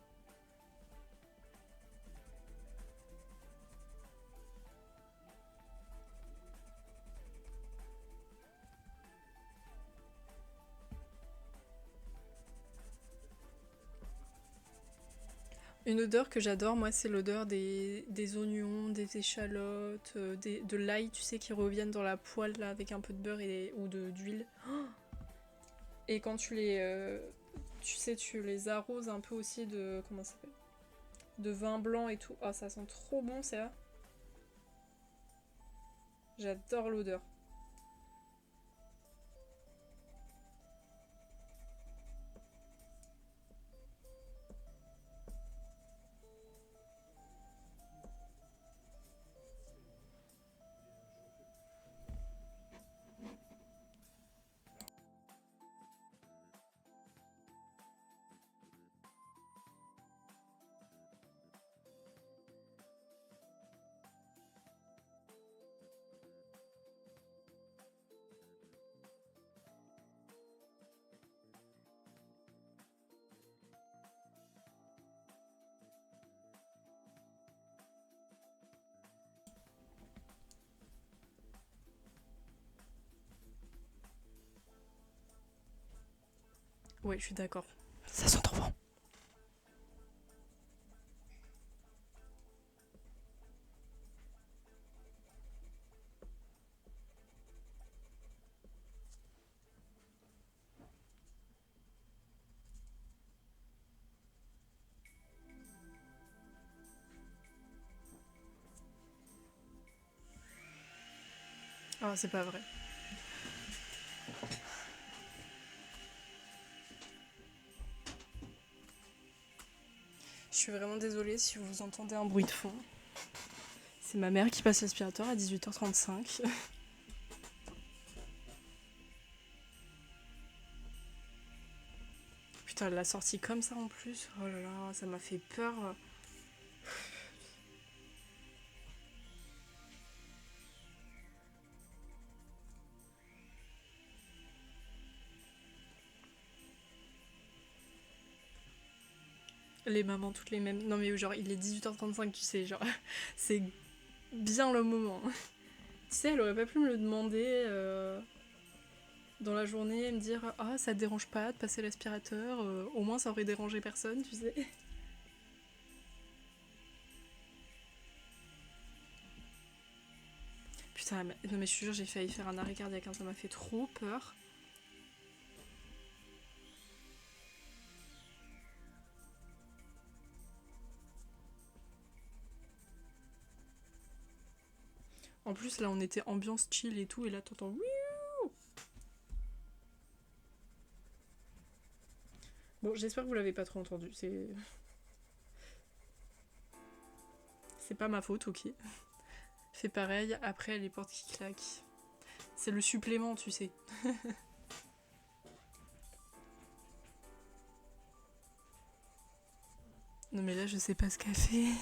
Une odeur que j'adore, moi, c'est l'odeur des oignons, des échalotes, de l'ail, tu sais, qui reviennent dans la poêle là, avec un peu de beurre ou d'huile. Et quand tu sais, tu les arroses un peu aussi de, comment ça s'appelle? De vin blanc et tout. Oh, ça sent trop bon, ça. J'adore l'odeur. Ouais, je suis d'accord. Ça sent trop bon. Ah, c'est pas vrai. Je suis vraiment désolée si vous entendez un bruit de fond. C'est ma mère qui passe l'aspirateur à 18h35. Putain, elle l'a sortie comme ça en plus. Oh là là, ça m'a fait peur. Les mamans, toutes les mêmes. Non mais genre, il est 18h35, tu sais, genre, c'est bien le moment. Tu sais, elle aurait pas pu me le demander dans la journée et me dire ah, ça te dérange pas de passer l'aspirateur, au moins ça aurait dérangé personne, tu sais. Putain, non mais je te jure, j'ai failli faire un arrêt cardiaque, hein, ça m'a fait trop peur. En plus, là, on était ambiance chill et tout, et là, t'entends oui. Bon, j'espère que vous l'avez pas trop entendu. C'est pas ma faute, ok. Fait pareil, après les portes qui claquent. C'est le supplément, tu sais. Non mais là, je sais pas ce qu'elle fait.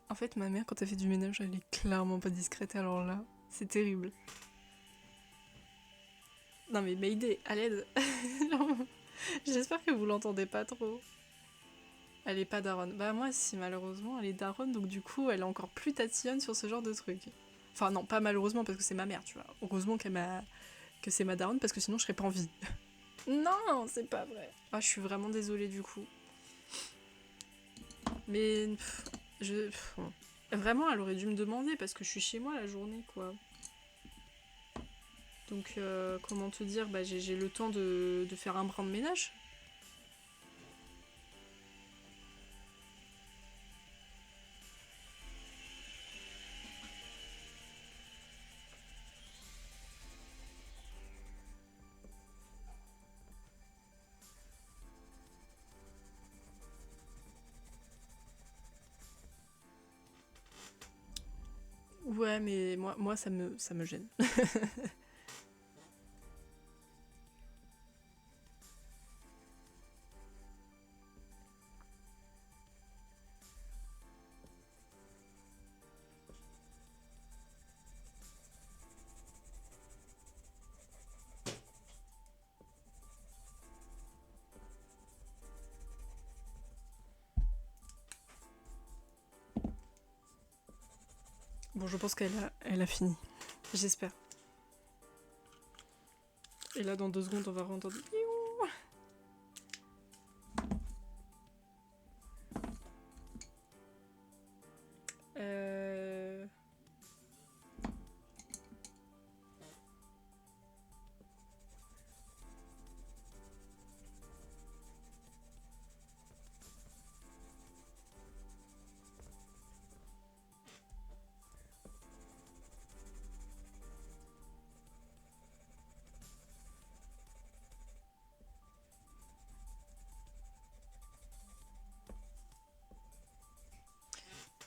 En fait, ma mère, quand elle fait du ménage, elle est clairement pas discrète, alors là, c'est terrible. Non mais Mayday, à l'aide. J'espère que vous l'entendez pas trop. Elle est pas daronne. Bah moi si, malheureusement, elle est daronne, donc du coup, elle est encore plus tatillonne sur ce genre de truc. Enfin non, pas malheureusement, parce que c'est ma mère, tu vois. Heureusement que c'est ma daronne, parce que sinon je serais pas en vie. Non, c'est pas vrai. Ah, je suis vraiment désolée du coup. Mais vraiment, elle aurait dû me demander parce que je suis chez moi la journée, quoi. Donc, comment te dire, bah j'ai le temps de faire un brin de ménage. Ouais, mais moi ça me gêne. Bon, je pense elle a fini. J'espère. Et là, dans 2 secondes, on va entendre. Euh...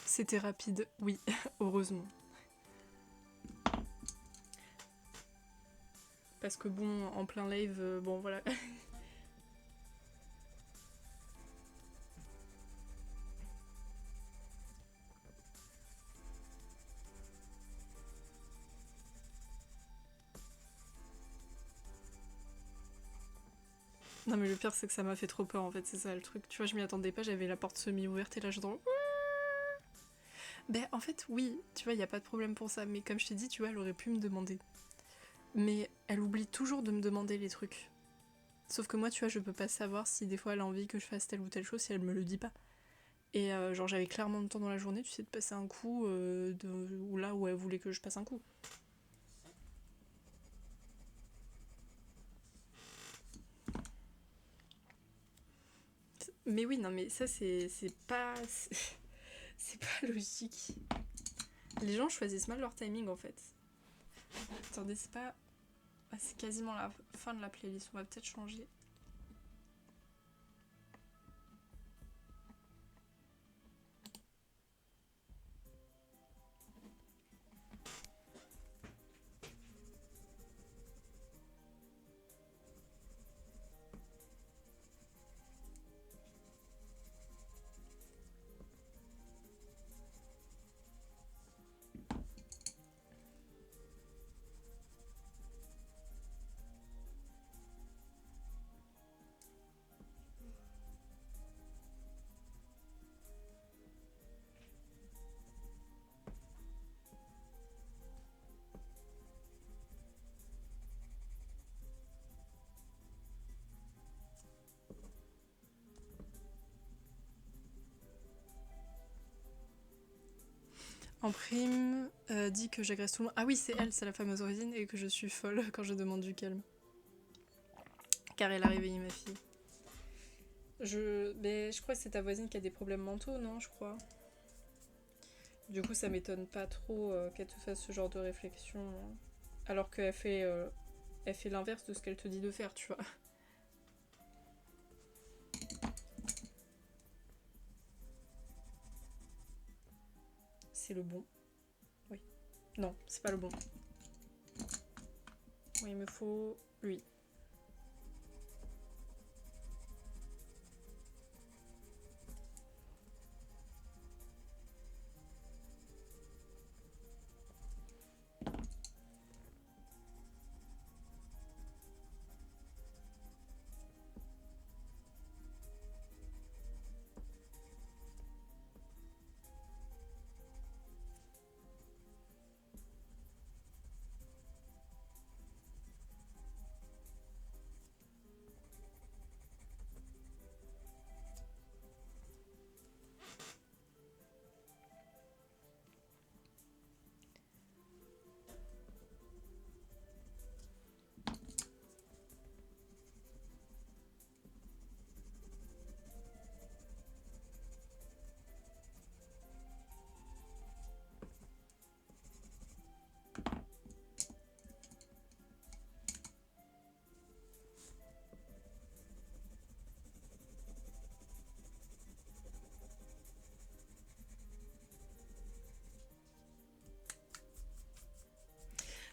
C'était rapide, oui, heureusement. Parce que bon, en plein live, bon voilà. Non mais le pire c'est que ça m'a fait trop peur en fait, c'est ça le truc. Tu vois, je m'y attendais pas, j'avais la porte semi-ouverte et là j'entends... Ben en fait oui, tu vois, y a pas de problème pour ça, mais comme je t'ai dit, tu vois, elle aurait pu me demander. Mais elle oublie toujours de me demander les trucs. Sauf que moi, tu vois, je peux pas savoir si des fois elle a envie que je fasse telle ou telle chose si elle me le dit pas. Et genre j'avais clairement le temps dans la journée, tu sais, de passer un coup ou là où elle voulait que je passe un coup. Mais oui, non mais ça c'est pas... C'est pas logique. Les gens choisissent mal leur timing en fait. Attendez, c'est pas... Ah, c'est quasiment la fin de la playlist, on va peut-être changer. En prime, dit que j'agresse tout le monde. Ah oui, c'est elle, c'est la fameuse Rosine, et que je suis folle quand je demande du calme. Car elle a réveillé ma fille. Mais je crois que c'est ta voisine qui a des problèmes mentaux, non, je crois. Du coup, ça m'étonne pas trop qu'elle te fasse ce genre de réflexion. Alors qu'elle fait, elle fait l'inverse de ce qu'elle te dit de faire, tu vois. C'est le bon. Oui. Non, c'est pas le bon. Oui, il me faut lui.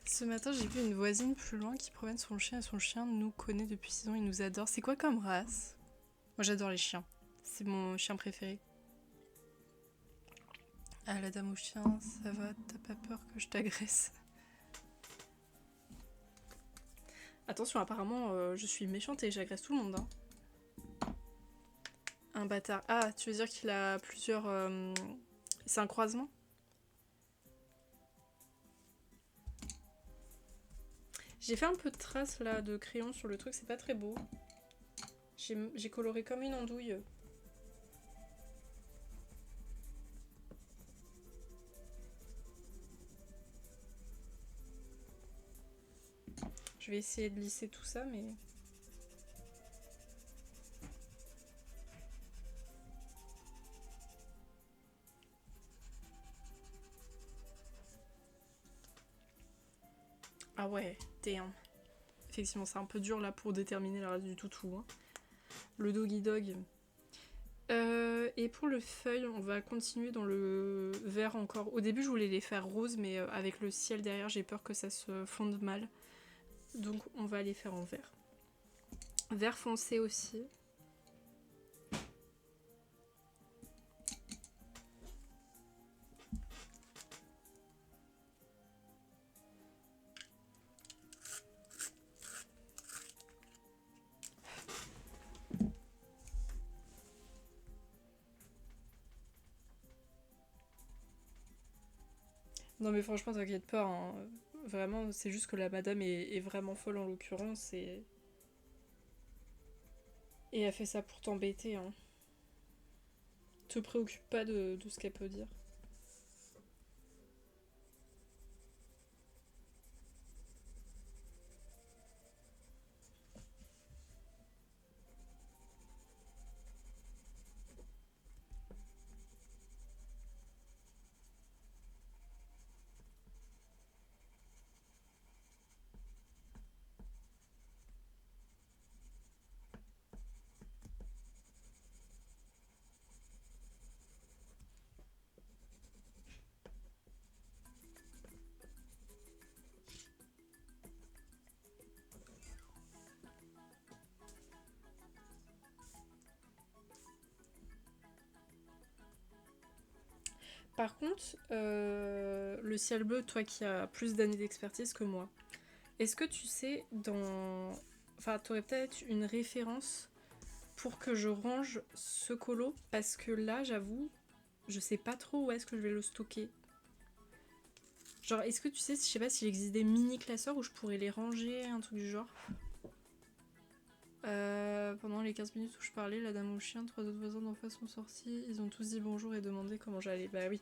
Ce matin, j'ai vu une voisine plus loin qui promène son chien et son chien nous connaît depuis 6 ans, il nous adore. C'est quoi comme race? Moi j'adore les chiens. C'est mon chien préféré. Ah la dame au chien, ça va, t'as pas peur que je t'agresse? Attention, apparemment je suis méchante et j'agresse tout le monde. Hein. Un bâtard. Ah, tu veux dire qu'il a plusieurs... C'est un croisement? J'ai fait un peu de traces là de crayon sur le truc, c'est pas très beau. J'ai coloré comme une andouille. Je vais essayer de lisser tout ça, mais... Ah ouais, damn. Effectivement, c'est un peu dur là pour déterminer la race du toutou. Hein. Le doggy dog. Et pour le feuille, on va continuer dans le vert encore. Au début, je voulais les faire roses, mais avec le ciel derrière, j'ai peur que ça se fonde mal. Donc, on va les faire en vert. Vert foncé aussi. Non mais franchement, t'inquiète pas. Hein. Vraiment, c'est juste que la madame est vraiment folle en l'occurrence. Et elle fait ça pour t'embêter. Hein. Te préoccupe pas de ce qu'elle peut dire. Par contre, le ciel bleu, toi qui as plus d'années d'expertise que moi, est-ce que tu sais dans... Enfin, t'aurais peut-être une référence pour que je range ce colo? Parce que là, j'avoue, je sais pas trop où est-ce que je vais le stocker. Genre, est-ce que tu sais, je sais pas s'il existe des mini classeurs où je pourrais les ranger, un truc du genre. Pendant les 15 minutes où je parlais, la dame au chien, 3 autres voisins d'en face sont sortis. Ils ont tous dit bonjour et demandé comment j'allais. Bah oui.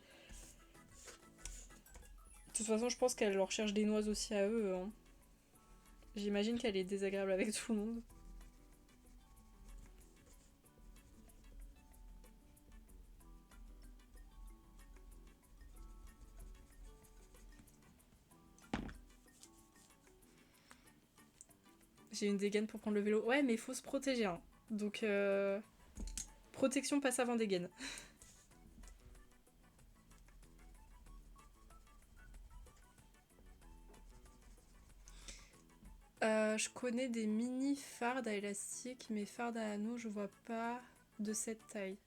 toute façon, je pense qu'elle leur cherche des noises aussi à eux, hein. J'imagine qu'elle est désagréable avec tout le monde. J'ai une dégaine pour prendre le vélo. Ouais, mais il faut se protéger, hein. Donc, protection passe avant dégaine. Je connais des mini fardes à élastique, mais fardes à anneaux, je vois pas de cette taille.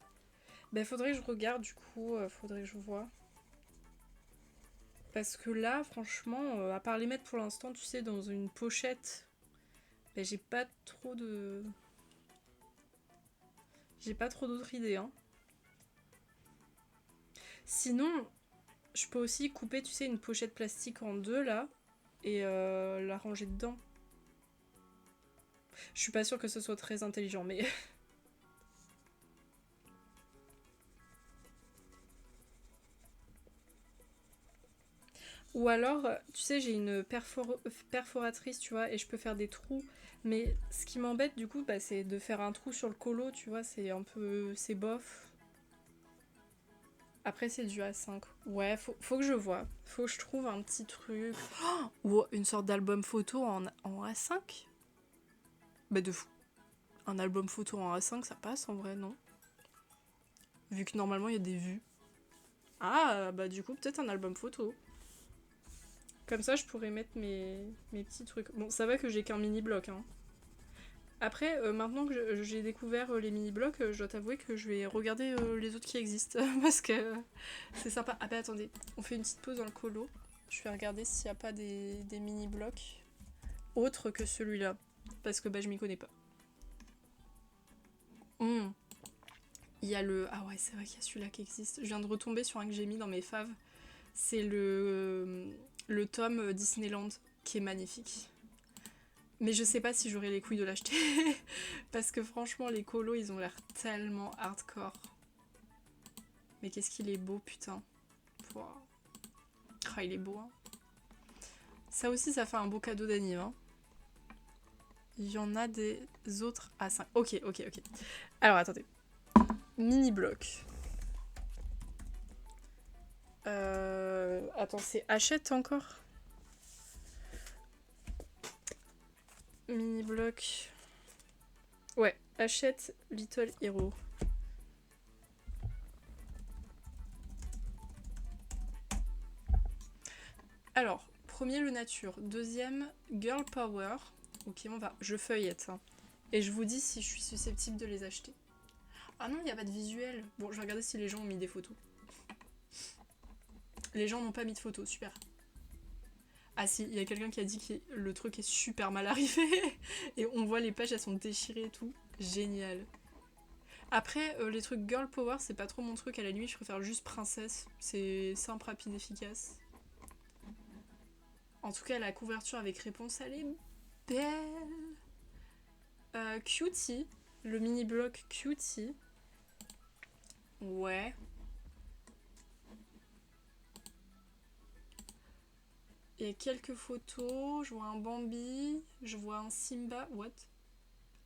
Ben, faudrait que je regarde, du coup, faudrait que je vois. Parce que là, franchement, à part les mettre pour l'instant, tu sais, dans une pochette, ben, j'ai pas trop de... J'ai pas trop d'autres idées, hein. Sinon, je peux aussi couper, tu sais, une pochette plastique en deux, là, et la ranger dedans. Je suis pas sûre que ce soit très intelligent, mais... Ou alors, tu sais, j'ai une perforatrice, tu vois, et je peux faire des trous. Mais ce qui m'embête, du coup, bah, c'est de faire un trou sur le colo, tu vois, c'est un peu... c'est bof. Après, c'est du A5. Ouais, faut que je vois. Faut que je trouve un petit truc. Oh, ou une sorte d'album photo en A5. Bah de fou. Un album photo en A5, ça passe en vrai, non? Vu que normalement, il y a des vues. Ah, bah du coup, peut-être un album photo. Comme ça, je pourrais mettre mes petits trucs. Bon, ça va que j'ai qu'un mini-bloc, hein. Après, maintenant que j'ai découvert les mini-blocs, je dois t'avouer que je vais regarder les autres qui existent. Parce que c'est sympa. Ah bah attendez, on fait une petite pause dans le colo. Je vais regarder s'il n'y a pas des mini-blocs autres que celui-là. Parce que bah je m'y connais pas. Hmm. Il y a le... Ah ouais, c'est vrai qu'il y a celui-là qui existe. Je viens de retomber sur un que j'ai mis dans mes faves. C'est le tome Disneyland, qui est magnifique. Mais je sais pas si j'aurai les couilles de l'acheter. Parce que franchement, les colos, ils ont l'air tellement hardcore. Mais qu'est-ce qu'il est beau, putain. Pouah. Ah, il est beau, hein. Ça aussi, ça fait un beau cadeau d'anniv, hein. Il y en a des autres à 5. Ok. Alors, attendez. Mini-bloc. Attends, c'est Hachette encore? Mini-bloc. Ouais, Hachette Little Hero. Alors, premier le nature, deuxième girl power. Ok, je feuillette, hein. Et je vous dis si je suis susceptible de les acheter. Ah non, il n'y a pas de visuel. Bon, je vais regarder si les gens ont mis des photos. Les gens n'ont pas mis de photos, super. Ah si, il y a quelqu'un qui a dit que le truc est super mal arrivé. Et on voit les pages, elles sont déchirées et tout. Génial. Après, les trucs girl power, c'est pas trop mon truc. À la nuit, je préfère juste princesse. C'est simple, rapide, efficace. En tout cas, la couverture avec réponse, elle est belle. Cutie. Le mini-bloc Cutie. Ouais. Et quelques photos. Je vois un Bambi. Je vois un Simba. What?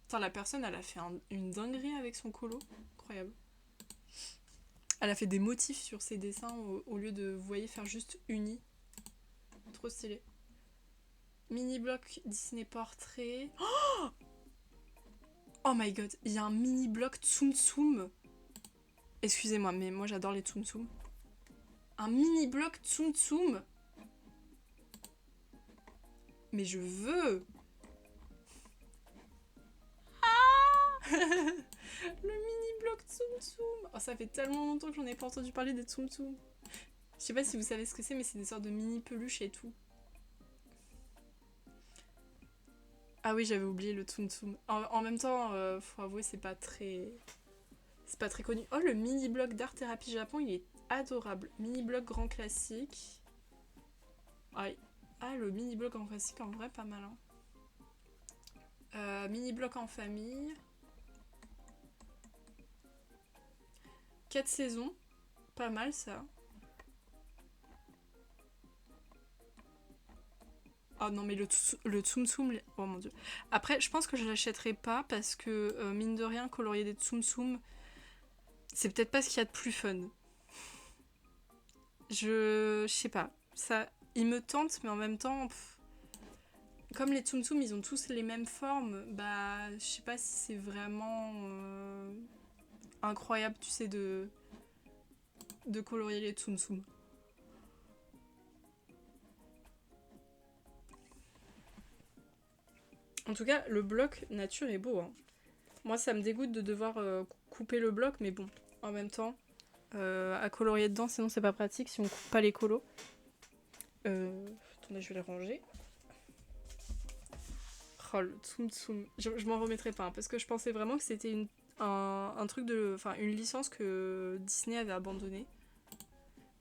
Putain, la personne, elle a fait une dinguerie avec son colo. Incroyable. Elle a fait des motifs sur ses dessins au lieu de, vous voyez, faire juste uni. Trop stylé. Mini-bloc Disney Portrait. Oh my god, il y a un mini-bloc Tsum Tsum. Excusez-moi, mais moi j'adore les Tsum Tsum. Un mini-bloc Tsum Tsum. Mais je veux. Ah le mini-bloc Tsum Tsum. Oh, ça fait tellement longtemps que j'en ai pas entendu parler des Tsum Tsum. Je sais pas si vous savez ce que c'est, mais c'est des sortes de mini peluches et tout. Ah oui, j'avais oublié le Tsum Tsum. En même temps, faut avouer, c'est pas très connu. Oh, le mini-bloc d'art thérapie Japon, il est adorable. Mini-bloc grand classique. Ah, le mini-bloc grand classique, en vrai, pas mal. Hein. Mini-bloc en famille. 4 saisons. Pas mal, ça. Ah non, mais le Tsum Tsum. Oh mon dieu. Après, je pense que je l'achèterai pas parce que, mine de rien, colorier des Tsum Tsum, c'est peut-être pas ce qu'il y a de plus fun. Je sais pas. Ça, il me tente, mais en même temps, comme les Tsum Tsum, ils ont tous les mêmes formes, bah, je sais pas si c'est vraiment incroyable, tu sais, de colorier les Tsum Tsum. En tout cas, le bloc nature est beau, hein. Moi, ça me dégoûte de devoir couper le bloc, mais bon, en même temps, à colorier dedans, sinon c'est pas pratique si on coupe pas les colos. Attendez, je vais les ranger. Oh, le Tsum Tsum. Je m'en remettrai pas, hein, parce que je pensais vraiment que c'était un truc de. Enfin, une licence que Disney avait abandonnée.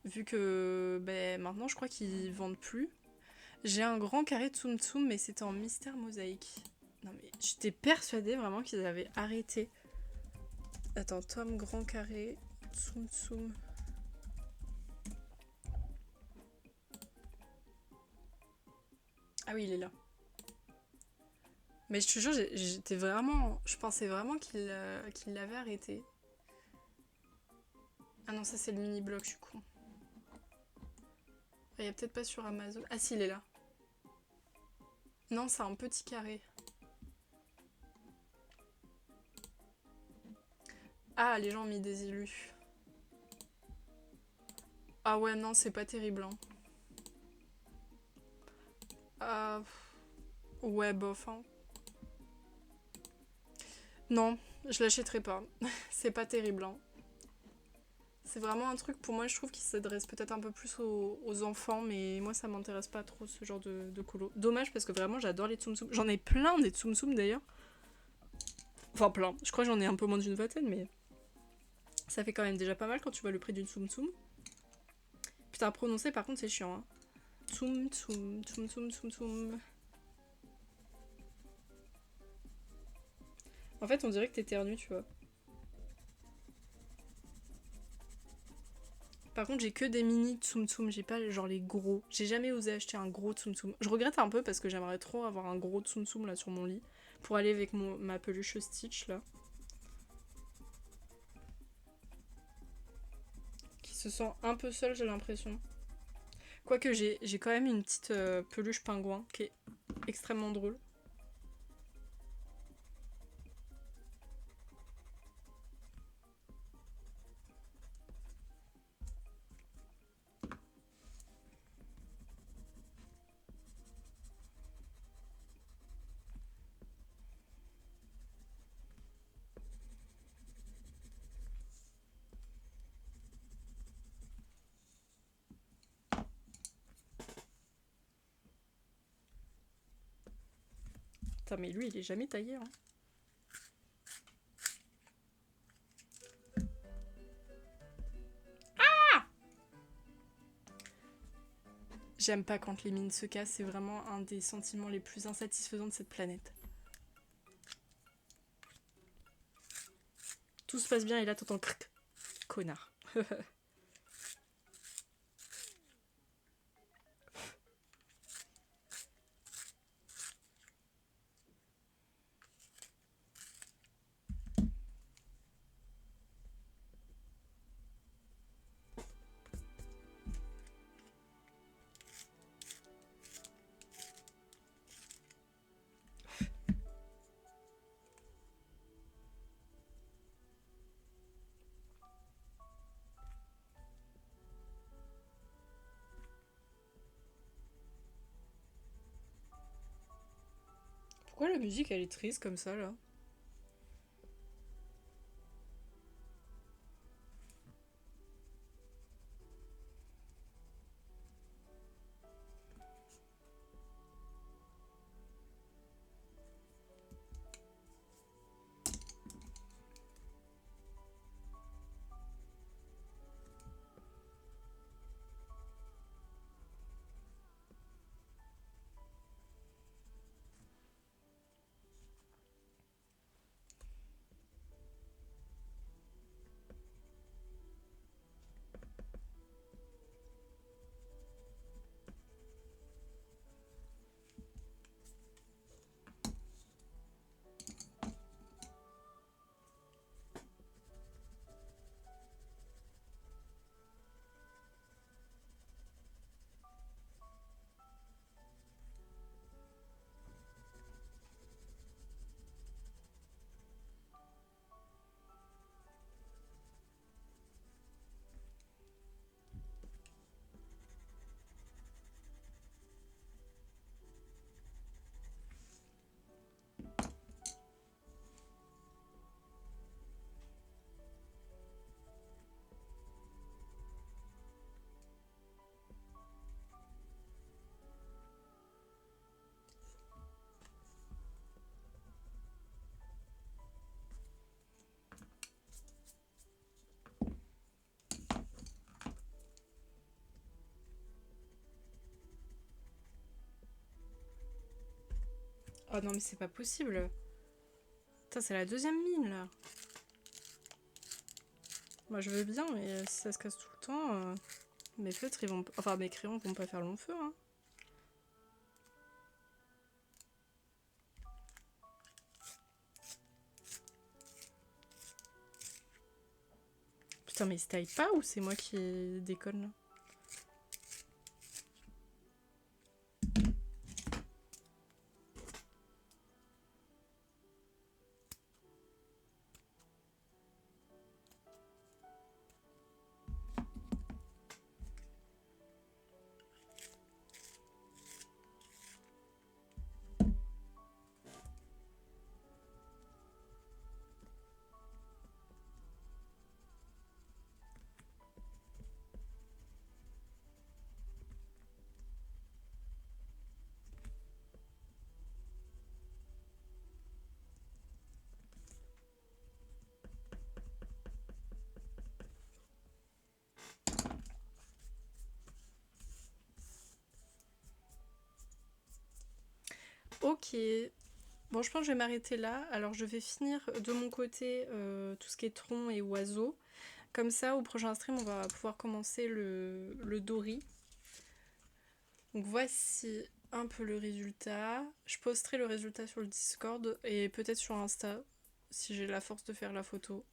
Vu que ben, maintenant, je crois qu'ils vendent plus. J'ai un grand carré de Tsum Tsum, mais c'était en mystère mosaïque. Non, mais j'étais persuadée vraiment qu'ils avaient arrêté. Attends, Tom, grand carré, Tsum Tsum. Ah oui, il est là. Mais je te jure, j'étais vraiment. Je pensais vraiment qu'il l'avait arrêté. Ah non, ça c'est le mini bloc, je suis con. Il y a peut-être pas sur Amazon. Ah si, il est là. Non, c'est un petit carré. Ah, les gens ont mis des élus. Ah ouais, non, c'est pas terrible. Hein. Ah, ouais, bof. Hein. Non, je l'achèterai pas. C'est pas terrible. Hein. C'est vraiment un truc, pour moi, je trouve qu'il s'adresse peut-être un peu plus aux enfants, mais moi, ça m'intéresse pas trop ce genre de colo. Dommage, parce que vraiment, j'adore les Tsum Tsum. J'en ai plein des Tsum Tsum d'ailleurs. Enfin, plein. Je crois que j'en ai un peu moins d'une vingtaine, mais ça fait quand même déjà pas mal quand tu vois le prix d'une Tsum Tsum. Putain, à prononcer, par contre, c'est chiant. Hein. Tsum Tsum, Tsum Tsum, Tsum Tsum. En fait, on dirait que t'éternues, tu vois. Par contre, j'ai que des mini Tsum Tsum, j'ai pas genre les gros. J'ai jamais osé acheter un gros Tsum Tsum. Je regrette un peu parce que j'aimerais trop avoir un gros Tsum Tsum là sur mon lit pour aller avec ma peluche Stitch là. Qui se sent un peu seule, j'ai l'impression. Quoique j'ai quand même une petite peluche pingouin qui est extrêmement drôle. Putain, mais lui, il est jamais taillé. Hein. J'aime pas quand les mines se cassent, c'est vraiment un des sentiments les plus insatisfaisants de cette planète. Tout se passe bien et là t'entends cric. Connard. Pourquoi la musique elle est triste comme ça là? Oh non mais c'est pas possible. Putain, c'est la deuxième mine là. Moi je veux bien, mais si ça se casse tout le temps, mes feutres ils vont. Enfin mes crayons vont pas faire long feu, hein. Putain, mais ils se taillent pas ou c'est moi qui déconne là? Ok. Bon, je pense que je vais m'arrêter là. Alors, je vais finir de mon côté tout ce qui est tronc et oiseaux. Comme ça, au prochain stream, on va pouvoir commencer le Dory. Donc, voici un peu le résultat. Je posterai le résultat sur le Discord et peut-être sur Insta, si j'ai la force de faire la photo.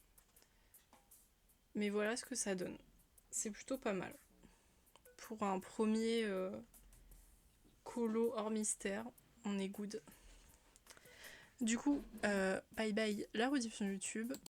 Mais voilà ce que ça donne. C'est plutôt pas mal. Pour un premier colo hors mystère, on est good. Du coup, bye bye la rediffusion YouTube.